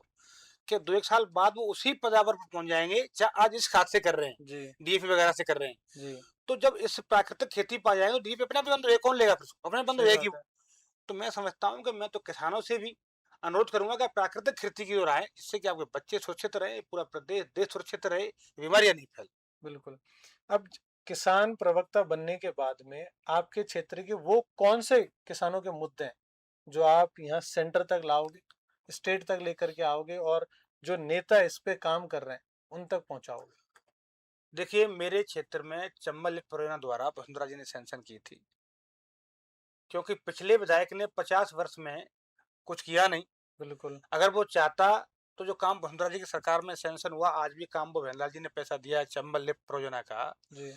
कि 2 एक साल बाद वो उसी पैदावार पर पहुंच जाएंगे जहाँ आज इस खाद से कर रहे हैं, जी। डीएपी वगैरह से कर रहे हैं। जी। तो जब इस प्राकृतिक खेती पा जाएंगे तो डीएपी अपने आप बंद हो जाएगा, कौन लेगा फिर उसको? अपने आप बंद हो सही जाएगी बात वो। है। तो मैं समझता हूँ कि मैं तो किसानों से भी अनुरोध करूंगा कि आप प्राकृतिक खेती की ओर आए, जिससे कि आपके बच्चे सुरक्षित रहे, पूरा प्रदेश देश सुरक्षित रहे, बीमारियां नहीं फैल। बिल्कुल। अब किसान प्रवक्ता बनने के बाद में आपके क्षेत्र के वो कौन से किसानों के मुद्दे हैं जो आप यहाँ सेंटर तक लाओगे, स्टेट तक लेकर के आओगे और जो नेता इस पे काम कर रहे हैं उन तक पहुंचाओगे। देखिए, मेरे क्षेत्र में चंबल परियोजना द्वारा वसुंधरा जी ने सैंक्शन की थी, क्योंकि पिछले विधायक ने 50 वर्ष में कुछ किया नहीं। बिल्कुल। अगर वो चाहता तो जो काम वसुंधरा जी की सरकार में सैंक्शन हुआ, आज भी काम वो बहनलाल जी ने पैसा दिया है चंबल लिफ्ट परियोजना का, जी।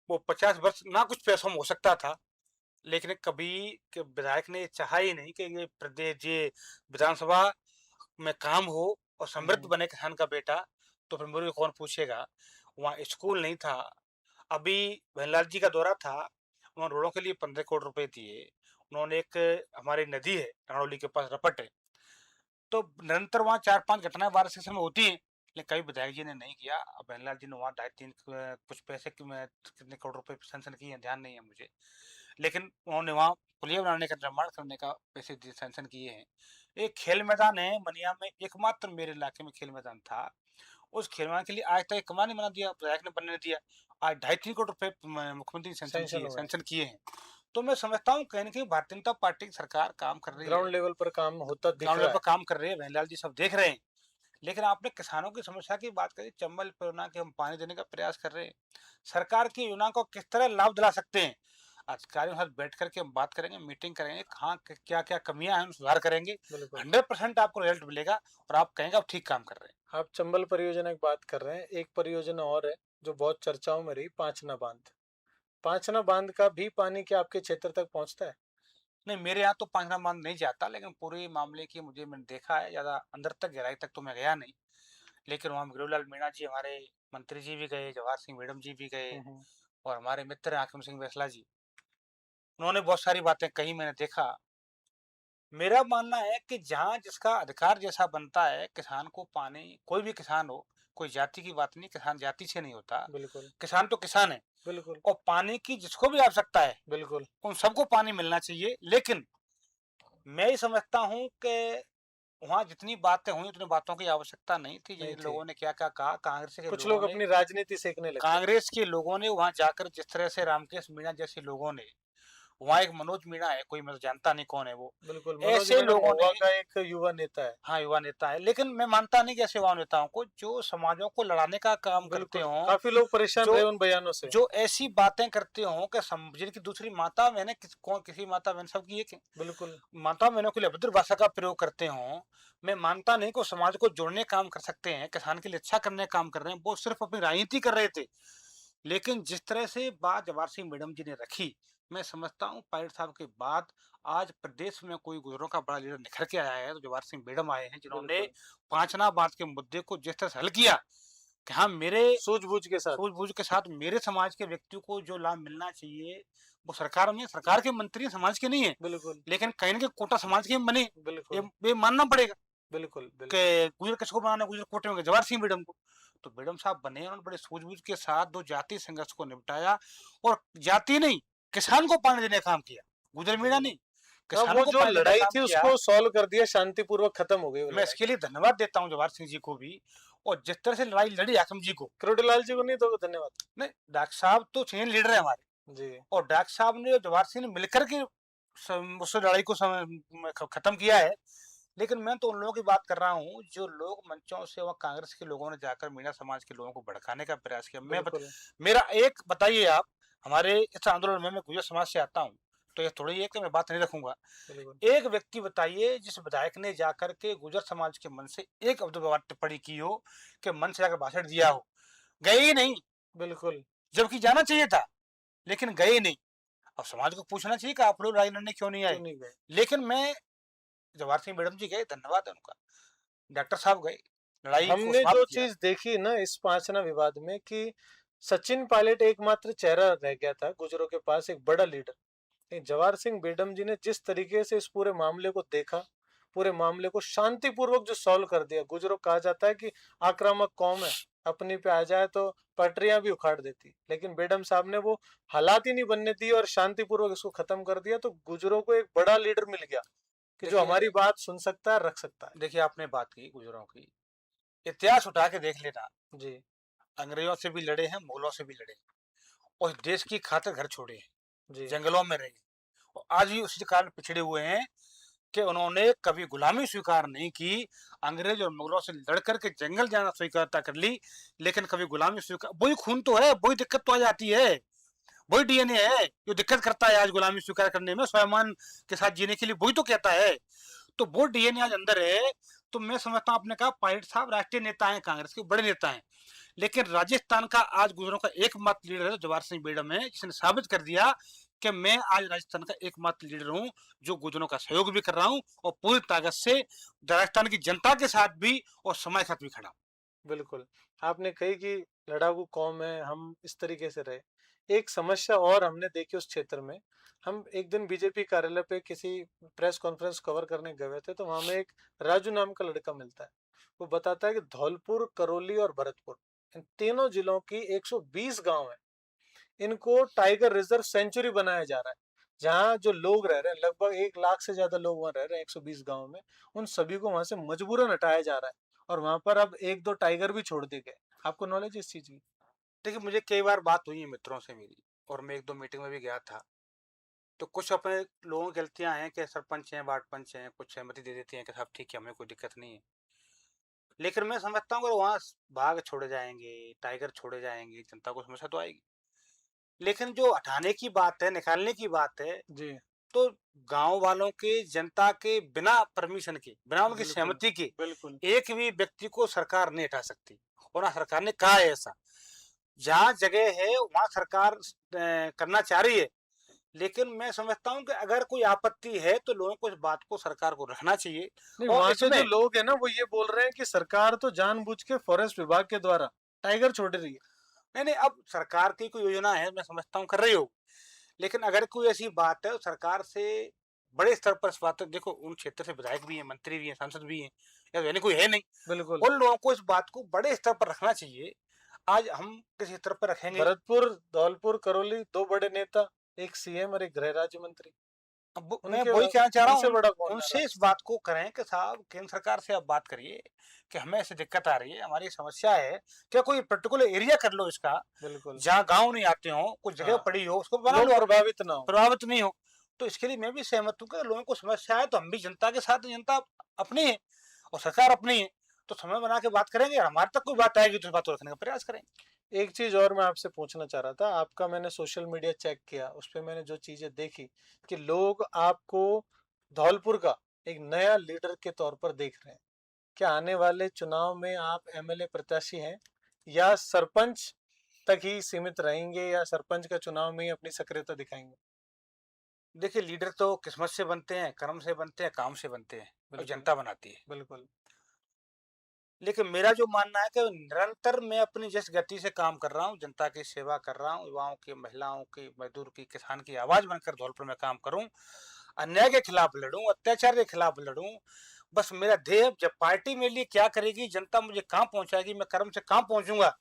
वो 50 वर्ष ना कुछ पैसों में हो सकता था, लेकिन कभी के विधायक ने चाहा ही नहीं कि ये प्रदेश ये विधानसभा में काम हो और समृद्ध हम्म। बने किसान का बेटा। तो फिर मुझे कौन पूछेगा, वहाँ स्कूल नहीं था। अभी बहनलाल जी का दौरा था, उन्होंने रोडों के लिए 15 करोड़ रुपए दिए। उन्होंने एक हमारी नदी है रणौली के पास रपट है, तो निरंतर वहाँ 4-5 घटनाएं बारिश के समय होती हैं, लेकिन कभी विधायक जी ने नहीं किया। अब बहनलाल जी ने वहाँ 2.5-3 कुछ पैसे कितने करोड़ रुपए सैंक्शन किए हैं ध्यान नहीं है मुझे, लेकिन उन्होंने वहाँ पुलिया बनाने का, निर्माण करने का पैसे सैंक्शन किए हैं। एक खेल मैदान है मनिया में, एकमात्र मेरे इलाके में खेल मैदान था, उस खेल मैदान के लिए आज तक एक कमा नहीं बना दिया, विधायक ने बनने दिया। आज 2.5-3 करोड़ रुपए मुख्यमंत्री सैंक्शन किए हैं। तो मैं समझता हूँ कहीं ना कहीं भारतीय जनता पार्टी की सरकार काम कर रही है, ग्राउंड लेवल पर काम होता दिख ग्राउंड रहा लेवल है। पर काम कर रही है, बहनलाल जी सब देख रहे हैं। लेकिन आपने किसानों की समस्या की बात करी, चंबल परियोजना के हम पानी देने का प्रयास कर रहे हैं। सरकार की योजना को किस तरह लाभ दिला सकते हैं, अधिकारियों के साथ बैठ करके हम बात करेंगे, मीटिंग करेंगे, कहाँ क्या क्या कमियां हैं सुधार करेंगे। बिल्कुल। 100% आपको रिजल्ट मिलेगा और आप कहेंगे आप ठीक काम कर रहे हैं। आप चंबल परियोजना की बात कर रहे हैं, एक परियोजना और है जो बहुत चर्चाओं में रही, पांचना बांध। पांचना बांध का भी पानी क्या आपके क्षेत्र तक पहुंचता है? नहीं, मेरे यहाँ तो पांचना बांध नहीं जाता, लेकिन पूरे मामले की मैंने देखा है, ज्यादा अंदर तक गहराई तक तो मैं गया नहीं। लेकिन वहाँ गुरुलाल मीणा जी हमारे मंत्री जी भी गए, जवाहर सिंह मैडम जी भी गए, हम्म। और हमारे मित्र हाकिम सिंह बैसला जी, उन्होंने बहुत सारी बातें कही, मैंने देखा। मेरा मानना है कि जहाँ जिसका अधिकार जैसा बनता है, किसान को पानी, कोई भी किसान हो, कोई जाति की बात नहीं, किसान जाति से नहीं होता, बिल्कुल किसान तो किसान है, बिल्कुल और पानी की जिसको भी आवश्यकता है बिल्कुल। उन सबको पानी मिलना चाहिए। लेकिन मैं ये समझता हूँ कि वहाँ जितनी बातें हुई उतनी बातों की आवश्यकता नहीं थी। नहीं जिन थी। लोगों ने क्या क्या कहा, कुछ लोग अपनी राजनीति सेकने लगते हैं। कांग्रेस के लोगों ने वहाँ जाकर जिस तरह से रामकेश मीणा जैसे लोगों ने, वहाँ एक मनोज मीणा है, कोई मैं तो जानता नहीं कौन है वो, बिल्कुल, मनोज ऐसे मीणा लोगों महुआ ने, का एक युवा नेता है। हाँ युवा नेता है, लेकिन मैं मानता नहीं कि ऐसे युवा नेताओं को जो समाजों को लड़ाने का काम करते बिल्कुल, हों, काफी लोग परेशान रहे जो उन बयानों से। जो ऐसी बातें करते हों कि जिनकी दूसरी माता बहन है, किसी माता बहन सबकी एक है, बिल्कुल माता बहनों के लिए अभद्र भाषा का प्रयोग करते हों, मैं मानता नहीं कि वो समाज को जोड़ने काम कर सकते हैं, किसान के लिए अच्छा करने काम कर रहे हैं। वो सिर्फ अपनी राजनीति कर रहे थे। लेकिन जिस तरह से बात जवाहर सिंह मैडम जी ने रखी, मैं समझता हूँ पायलट साहब के बाद आज प्रदेश में कोई गुजरों का बड़ा लीडर निखर के आया है तो जवाहर सिंह मैडम आए हैं, जिन्होंने बिल्कुल। पांचना बात के मुद्दे को जिस तरह से हल किया कि हाँ, मेरे सूझबूझ के साथ। सूझबूझ के साथ मेरे समाज के व्यक्ति को जो लाभ मिलना चाहिए, वो सरकार में, सरकार के मंत्री समाज के नहीं है, बिल्कुल लेकिन कहीं ना कहीं कोटा समाज के हम बने, बिल्कुल ये मानना पड़ेगा बिल्कुल बिल्कुल। कि गुजर किसको बनाना, गुजर कोटे में जवाहर सिंह मैडम को। तो मैडम साहब बने, उन्होंने बड़े सूझबूझ के साथ दो जाति संघर्ष को निपटाया, और जाति नहीं, किसान को पानी देने का काम किया, गुजर मीणा नहीं, अब किसानों वो को जो पानी देने लड़ाई का थी काम किया। उसको सॉल्व कर दिया, शांतिपूर्वक खत्म हो गई वो मैं लड़ाई। इसके लिए धन्यवाद देता हूँ जवाहर सिंह जी को भी, और जिस तरह से लड़ाई लड़ी हाकिम जी को। करोड़ीलाल जी को नहीं तो धन्यवाद। नहीं, डॉक्टर साहब तो सीनियर लीडर है हमारे, जी और डॉक्टर साहब ने जवाहर सिंह ने मिलकर के उस लड़ाई को खत्म किया है। लेकिन मैं तो उन लोगों की बात कर रहा हूँ जो लोग मंचों से, वह कांग्रेस के लोगों ने जाकर मीणा समाज के लोगों को भड़काने का प्रयास किया। बिल्कुल मेरा एक बताइए आप, हमारे इस आंदोलन में, मैं गुजर समाज से आता हूँ, तो ये थोड़ी है कि मैं बात नहीं रखूंगा। बिल्कुल। एक व्यक्ति बताइए जिस विधायक ने जाकर के गुजर समाज के मन से एक अब्दुल टिप्पणी की हो, कि मन से जाकर भाषण दिया हो, गए ही नहीं, बिल्कुल जबकि जाना चाहिए था, लेकिन गए नहीं। अब समाज को पूछना चाहिए कि आप लोग लड़ाई लड़ने क्यों नहीं आए। क्यों नहीं गए? लेकिन मैं, जवाहर सिंह मैडम जी गए, धन्यवाद है उनका, डॉक्टर साहब गए, लड़ाई को हमने समाप्त जो किया। चीज देखी ना इस पांचना विवाद में कि सचिन पायलट एकमात्र चेहरा रह गया था गुजरों के पास, एक बड़ा लीडर। नहीं, जवाहर सिंह बेडम जी ने जिस तरीके से इस पूरे मामले को देखा, पूरे मामले को शांतिपूर्वक जो सॉल्व कर दिया। गुजरों कहा जाता है कि आक्रामक कौम है, अपनी पे आ जाए तो पटरियां भी उखाड़ देती, लेकिन बेडम साहब ने वो हालात ही नहीं बनने दिए और शांतिपूर्वक इसको खत्म कर दिया। तो गुजरों को एक बड़ा लीडर मिल गया कि जो हमारी बात सुन सकता है, रख सकता है। देखिए, आपने बात की गुजरों की, इतिहास उठा के देख लेना, जी अंग्रेजों से भी लड़े हैं, मुगलों से भी लड़े, और देश की खातिर घर छोड़े हैं, जी जंगलों में रहे, और आज भी उसी कारण पिछड़े हुए हैं कि उन्होंने कभी गुलामी स्वीकार नहीं की। अंग्रेज और मुगलों से लड़ करके जंगल जाना स्वीकारता कर ली, लेकिन कभी गुलामी स्वीकार, वही खून तो है, वही दिक्कत तो आ जाती है, वही डीएनए है जो दिक्कत करता है आज गुलामी स्वीकार करने में, स्वाभिमान के साथ जीने के लिए वही तो कहता है। तो वो डीएनए आज अंदर है। तो मैं समझता हूँ, आपने कहा पायलट साहब राष्ट्रीय नेता हैं, कांग्रेस के बड़े नेता हैं, लेकिन राजस्थान का आज गुजरों का एकमात्र लीडर है जवाहर सिंह बेडम है, जिसने साबित कर दिया कि मैं आज राजस्थान का एकमात्र लीडर हूं, जो गुजरों का सहयोग भी कर रहा हूं, और पूरी ताकत से राजस्थान की जनता के साथ भी और समय के साथ भी खड़ा हूं। बिल्कुल। आपने कही कि लड़ाकू कौम है, हम इस तरीके से रहे। एक समस्या और हमने देखी उस क्षेत्र में। हम एक दिन बीजेपी कार्यालय पे किसी प्रेस कॉन्फ्रेंस कवर करने गए थे, तो वहां में एक राजू नाम का लड़का मिलता है। वो बताता है कि धौलपुर, करौली और भरतपुर, इन तीनों जिलों की 120 गांव है, इनको टाइगर रिजर्व सेंचुरी बनाया जा रहा है। जहाँ जो लोग रह रहे हैं, लगभग 1 लाख से ज्यादा लोग वहाँ रह रहे हैं 120 गांव में, उन सभी को वहां से मजबूरन हटाया जा रहा है। और वहां पर अब एक दो टाइगर भी छोड़ दिए गए। आपको नॉलेज है इस चीज की? देखिए, मुझे कई बार बात हुई है मित्रों से मेरी, और मैं 1-2 मीटिंग में भी गया था। तो कुछ अपने लोगों की गलतियाँ हैं कि सरपंच हैं, वार्ड पंच हैं, कुछ सहमति दे देते हैं कि साहब ठीक है, हमें कोई दिक्कत नहीं है। लेकिन मैं समझता हूँ अगर वहाँ बाघ छोड़े जाएँगे, टाइगर छोड़े जाएँगे, जनता को समस्या तो आएगी। लेकिन जो हटाने की बात है, निकालने की बात है, जी। तो गाँव वालों के, जनता के बिना परमिशन के, बिना उनकी बिल्कुल। सहमति के, बिल्कुल। एक भी व्यक्ति को सरकार नहीं हटा सकती, और ना सरकार ने कहा है ऐसा। जहाँ जगह है वहाँ सरकार करना चाह रही है। लेकिन मैं समझता हूँ कि अगर कोई आपत्ति है तो लोगों को इस बात को, सरकार को रखना चाहिए। नहीं, और वहां के जो इसमें लोग हैं ना, वो ये बोल रहे हैं कि सरकार तो जानबूझ के फॉरेस्ट विभाग के द्वारा टाइगर छोड़ रही है। नहीं, नहीं, अब सरकार की कोई योजना है, मैं समझता हूँ कर रही हो। लेकिन अगर कोई ऐसी बात है, तो सरकार से बड़े स्तर पर इस बात, देखो उन क्षेत्र से विधायक भी हैं, मंत्री भी हैं, सांसद भी हैं, या यानी कोई है नहीं। बिल्कुल। उन लोगों को इस बात को बड़े स्तर पर रखना चाहिए। आज हम किस स्तर पर रखेंगे? भरतपुर, धौलपुर, करौली, दो बड़े नेता, एक सीएम और एक गृह राज्य मंत्री, अब मैं उनके वही कहना चाह रहा उनसे हूँ, बड़ा कौन उनसे इस नाराज? बात को करें कि साहब केंद्र सरकार से आप बात करिए कि हमें ऐसी दिक्कत आ रही है, हमारी समस्या है, क्या कोई पर्टिकुलर एरिया कर लो इसका, बिल्कुल। जहाँ गांव नहीं आते हो, कुछ जगह हाँ, पड़ी हो, उसको बना लोग लो, प्रभावित ना हो। प्रभावित नहीं हो। तो इसके लिए मैं भी सहमत हूँ कि लोगों को समस्या है तो हम भी जनता के साथ हैं, जनता अपनी है और सरकार अपनी है, तो समय बना के बात करेंगे। हमारे तक कोई बात आएगी तो उस बात को रखने का प्रयास करेंगे। एक चीज और मैं आपसे पूछना चाह रहा था, आपका मैंने सोशल मीडिया चेक किया, उस पे मैंने जो चीजें देखी कि लोग आपको धौलपुर का एक नया लीडर के तौर पर देख रहे हैं। क्या आने वाले चुनाव में आप एमएलए प्रत्याशी हैं, या सरपंच तक ही सीमित रहेंगे, या सरपंच का चुनाव में ही अपनी सक्रियता दिखाएंगे? देखिए, लीडर तो किस्मत से बनते हैं, कर्म से बनते हैं, काम से बनते हैं, और बिल्कुल। जनता बनाती है। बिल्कुल। लेकिन मेरा जो मानना है कि निरंतर मैं अपनी जिस गति से काम कर रहा हूँ, जनता की सेवा कर रहा हूँ, युवाओं की, महिलाओं की, मजदूर की, किसान की आवाज बनकर धौलपुर में काम करूँ, अन्याय के खिलाफ लड़ूं, अत्याचार के खिलाफ लड़ूं। बस मेरा ध्येय है, जब पार्टी मेरे लिए क्या करेगी, जनता मुझे कहाँ पहुंचाएगी, मैं कर्म से कहाँ पहुंचूंगा,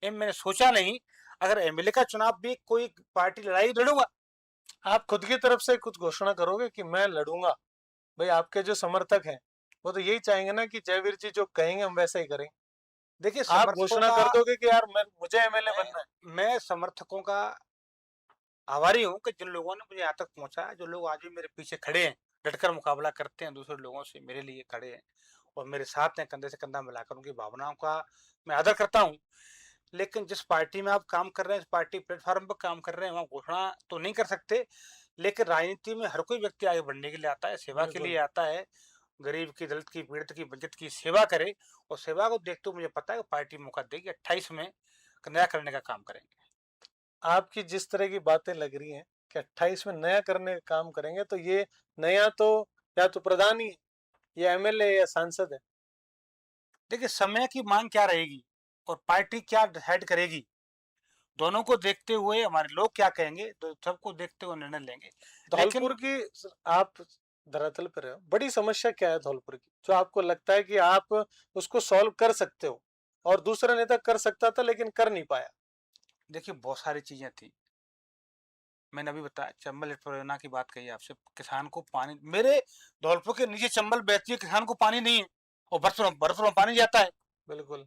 ये मैंने सोचा नहीं। अगर एमएलए का चुनाव भी कोई पार्टी लड़ाई लड़ूंगा। आप खुद की तरफ से कुछ घोषणा करोगे कि मैं लड़ूंगा? भाई, आपके जो समर्थक हैं वो तो यही चाहेंगे ना कि जयवीर जी जो कहेंगे हम वैसा ही करें। देखिए, आप समर्थकों घोषणा का, कर दोगे कि यार मुझे एमएलए बनना है? मैं समर्थकों का आभारी हूँ कि जिन लोगों ने मुझे यहाँ तक पहुंचाया, जो लोग आज भी मेरे पीछे खड़े हैं, डटकर मुकाबला करते हैं दूसरे लोगों से, मेरे लिए खड़े हैं और मेरे साथ हैं, कंधे से कंधा मिलाकर। उनकी भावनाओं का मैं आदर करता हूँ। लेकिन जिस पार्टी में आप काम कर रहे हैं, इस पार्टी प्लेटफॉर्म पर काम कर रहे हैं, वहाँ घोषणा तो नहीं कर सकते। लेकिन राजनीति में हर कोई व्यक्ति आगे बढ़ने के लिए आता है, सेवा के बिल्कुल। लिए आता है। गरीब की, दलित की, पीड़ित की, वंचित की सेवा करे, और सेवा को देखते हुए मुझे पता है कि पार्टी मौका देगी। 28 में नया करने का काम करेंगे। आपकी जिस तरह की बातें लग रही हैं कि 28 में नया करने का काम करेंगे, तो ये नया तो या तो प्रधान ही है, या एमएलए या सांसद है। देखिए, समय की मांग क्या रहेगी और पार्टी क्या डिसाइड करेगी, दोनों को देखते हुए, हमारे लोग क्या कहेंगे, तो सबको देखते हुए निर्णय लेंगे। लेकिन धौलपुर की आप धरातल पर रहे हो, बड़ी समस्या क्या है धौलपुर की, जो आपको लगता है कि आप उसको सॉल्व कर सकते हो और दूसरा नेता कर सकता था लेकिन कर नहीं पाया? देखिए, बहुत सारी चीजें थी। मैंने अभी बताया, चंबल परियोजना की बात कही आपसे। किसान को पानी, मेरे धौलपुर के नीचे चंबल बहती है, किसान को पानी नहीं है, और बरसों बरसों पानी जाता है। बिल्कुल।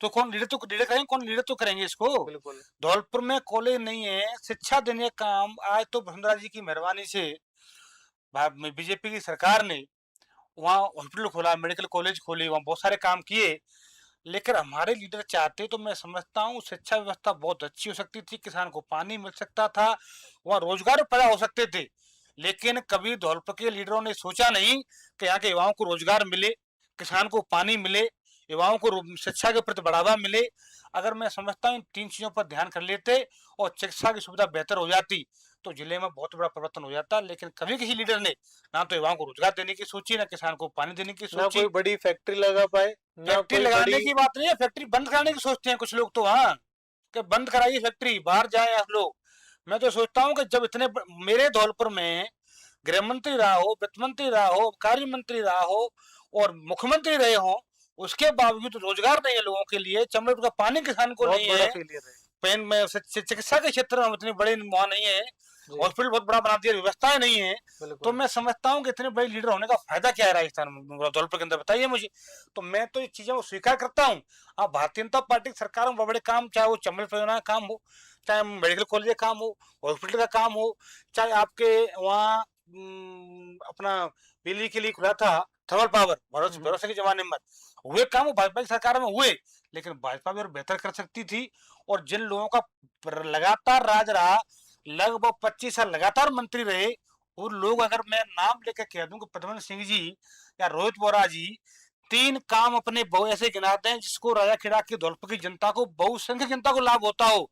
तो कौन लीडर, तो लीडर करेंगे, कौन लीडर तो करेंगे इसको। बिल्कुल। धौलपुर में कॉलेज नहीं है, शिक्षा देने का काम आज तो वसुंधरा जी की मेहरबानी से बीजेपी की सरकार ने वहाँ हॉस्पिटल खोला, मेडिकल कॉलेज खोली, वहाँ बहुत सारे काम किए। लेकिन हमारे लीडर चाहते तो मैं समझता हूँ शिक्षा व्यवस्था बहुत अच्छी हो सकती थी, किसान को पानी मिल सकता था, वहाँ रोजगार पैदा हो सकते थे। लेकिन कभी धौलपुर के लीडरों ने सोचा नहीं कि यहाँ के युवाओं को रोजगार मिले, किसान को पानी मिले, युवाओं को शिक्षा के प्रति बढ़ावा मिले। अगर मैं समझता हूँ इन 3 चीजों पर ध्यान कर लेते और चिकित्सा की सुविधा बेहतर हो जाती, तो जिले में बहुत बड़ा परिवर्तन हो जाता। लेकिन कभी किसी लीडर ने ना तो युवाओं को रोजगार देने की सोची, ना किसान को पानी देने की ना सोची। कोई बड़ी फैक्ट्री लगा पाए, ना फैक्ट्री कोई लगाने बड़ी। की बात नहीं है, फैक्ट्री बंद कराने की सोचते हैं कुछ लोग तो। हाँ, कि बंद कराइए फैक्ट्री, बाहर जाए आप लोग। मैं तो सोचता हूँ कि जब इतने मेरे धौलपुर में गृह मंत्री रहा हो, वित्त मंत्री रहा हो, कार्य मंत्री रहा हो और मुख्यमंत्री रहे हो, उसके बावजूद रोजगार नहीं है लोगों के लिए, चमड़े का पानी किसान को बहुत नहीं बड़ा है, फेलियर है। पेन में चिकित्सा के क्षेत्र में इतनी बड़ी वहाँ नहीं है, जी हॉस्पिटल बहुत बड़ा बना दिया, व्यवस्थाएं नहीं है। तो बिल्कुल। मैं समझता हूँ कि इतने बड़े लीडर होने का फायदा क्या है राजस्थान में, धौलपुर के अंदर बताइए मुझे। तो मैं तो ये चीजें वो स्वीकार करता हूँ। अब भारतीय जनता पार्टी की सरकार में बड़े बड़े काम, चाहे वो चमड़े परियोजना का काम हो, चाहे मेडिकल कॉलेज का काम हो, हॉस्पिटल का काम हो, चाहे आपके वहाँ अपना बिजली के लिए खुला था थर्मल पावर, भरोसे के जमाने में हुए काम वो भाजपा की सरकार में हुए, लेकिन भाजपा भी और बेहतर कर सकती थी। और जिन लोगों का लगातार राज रहा, लगभग 25 साल लगातार मंत्री रहे, वो लोग अगर मैं नाम लेकर कह दूं कि पद्मनाभ सिंह जी या रोहित बोरा जी 3 काम अपने बहु ऐसे गिनाते हैं जिसको राजा खेड़ा की धौलपुर की जनता को, बहुसंख्यक जनता को लाभ होता हो,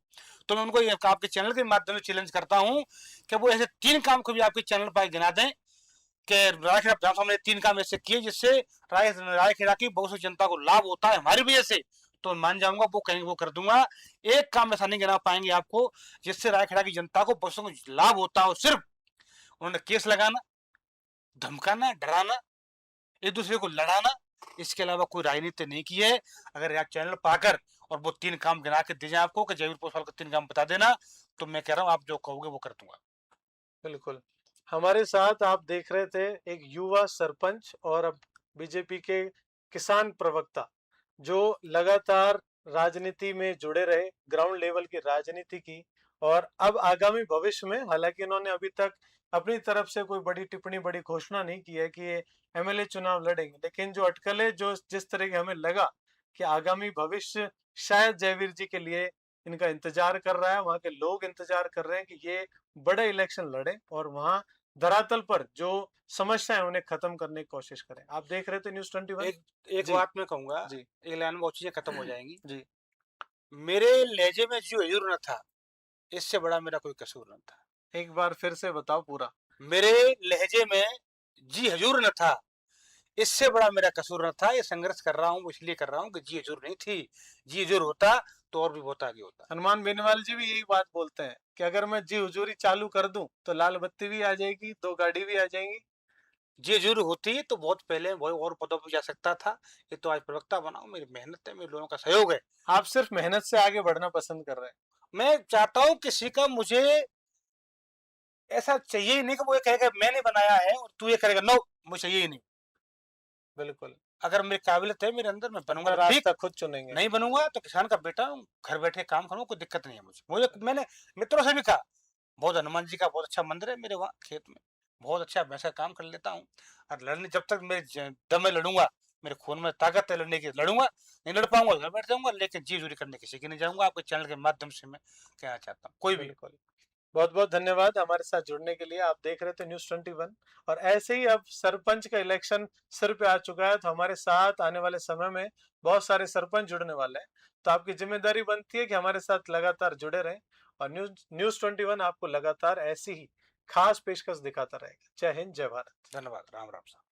तो मैं उनको आपके चैनल के माध्यम से चैलेंज करता हूं कि वो ऐसे 3 काम को भी आपके चैनल पर गिना दें कि राजा खेड़ा ने 3 काम ऐसे किए जिससे राजा खेड़ा की बहुसंख्यक जनता को लाभ होता है हमारी वजह से, तो मान जाऊंगा वो कहीं वो कर दूंगा। एक काम ऐसा नहीं गिना पाएंगे आपको जिससे राय खेड़ा की जनता को बहुत लाभ होता हो। सिर्फ उन्होंने केस लगाना, धमकाना, डराना, एक दूसरे को लड़ाना, इसके अलावा कोई राजनीति नहीं की है। अगर आप चैनल पाकर और वो 3 काम गिना के दीजिए आपको कि जयवीर पोसवाल का 3 काम बता देना, तो मैं कह रहा हूँ आप जो कहोगे वो कर दूंगा। बिल्कुल। हमारे साथ आप देख रहे थे एक युवा सरपंच और अब बीजेपी के किसान प्रवक्ता, जो लगातार राजनीति में जुड़े रहे, ग्राउंड लेवल की राजनीति की, और अब आगामी भविष्य में, हालांकि इन्होंने अभी तक अपनी तरफ से कोई बड़ी टिप्पणी, बड़ी घोषणा नहीं की है कि ये एमएलए चुनाव लड़ेंगे, लेकिन जो अटकलें, जो जिस तरह की हमें लगा कि आगामी भविष्य शायद जयवीर जी के लिए इनका इंतजार कर रहा है, वहां के लोग इंतजार कर रहे हैं कि ये बड़े इलेक्शन लड़े और वहां धरातल पर जो समस्याएं उन्हें खत्म करने की कोशिश करें। आप देख रहे थे न्यूज़ 21। एक जी बात मैं कहूंगा, जी एक लाइन में बहुत चीजें खत्म हो जाएंगी। जी मेरे लहजे में जो हजूर न था, इससे बड़ा मेरा कोई कसूर न था। एक बार फिर से बताओ पूरा। मेरे लहजे में जी हजूर न था, इससे बड़ा मेरा कसूर न था। ये संघर्ष कर रहा हूँ इसलिए कर रहा हूँ कि जी हजूर नहीं थी, जी हजूर होता तो और भी बहुत आगे होता। हनुमान बेनीवाल जी भी यही बात बोलते हैं कि अगर मैं जी हुजूरी चालू कर दूं तो लाल बत्ती भी आ जाएगी, 2 गाड़ी भी आ जाएंगी। जी हजूर होती तो बहुत पहले बहुत और पदों पर जा सकता था। ये तो आज प्रवक्ता बना हूं, मेरी मेहनत है, मेरे लोगों का सहयोग है। आप सिर्फ मेहनत से आगे बढ़ना पसंद कर रहे हैं। मैं चाहता हूँ किसी का मुझे ऐसा चाहिए ही नहीं कि वो ये कहेगा मैं नहीं बनाया है और तू ये करेगा, नो, मुझे चाहिए ही नहीं। बिल्कुल, अगर मेरी काबिलियत है मेरे अंदर, मैं बनूंगा अपना तो ठीक, रास्ता खुद चुनेंगे। नहीं बनूंगा तो किसान का बेटा हूँ, घर बैठे काम करूँ, कोई दिक्कत नहीं है मुझे। मैंने मित्रों से भी कहा, बहुत हनुमान जी का बहुत अच्छा मंदिर है मेरे वहाँ खेत में, बहुत अच्छा वैसा काम कर लेता हूँ। और लड़ने जब तक मेरे दम में लड़ूंगा, मेरे खून में ताकत है लड़ने की, लड़ूंगा। नहीं लड़ पाऊंगा घर बैठ जाऊंगा, लेकिन जी चूरी करने किसी की नहीं जाऊंगा। आपके चैनल के माध्यम से मैं कहना चाहता हूँ, कोई भी। बिल्कुल, बहुत बहुत धन्यवाद हमारे साथ जुड़ने के लिए। आप देख रहे थे न्यूज़ 21, और ऐसे ही अब सरपंच का इलेक्शन सिर पे आ चुका है, तो हमारे साथ आने वाले समय में बहुत सारे सरपंच जुड़ने वाले हैं। तो आपकी जिम्मेदारी बनती है कि हमारे साथ लगातार जुड़े रहें, और न्यूज़ 21 आपको लगातार ऐसी ही खास पेशकश दिखाता रहेगा। जय हिंद, जय भारत। धन्यवाद, राम राम साहब।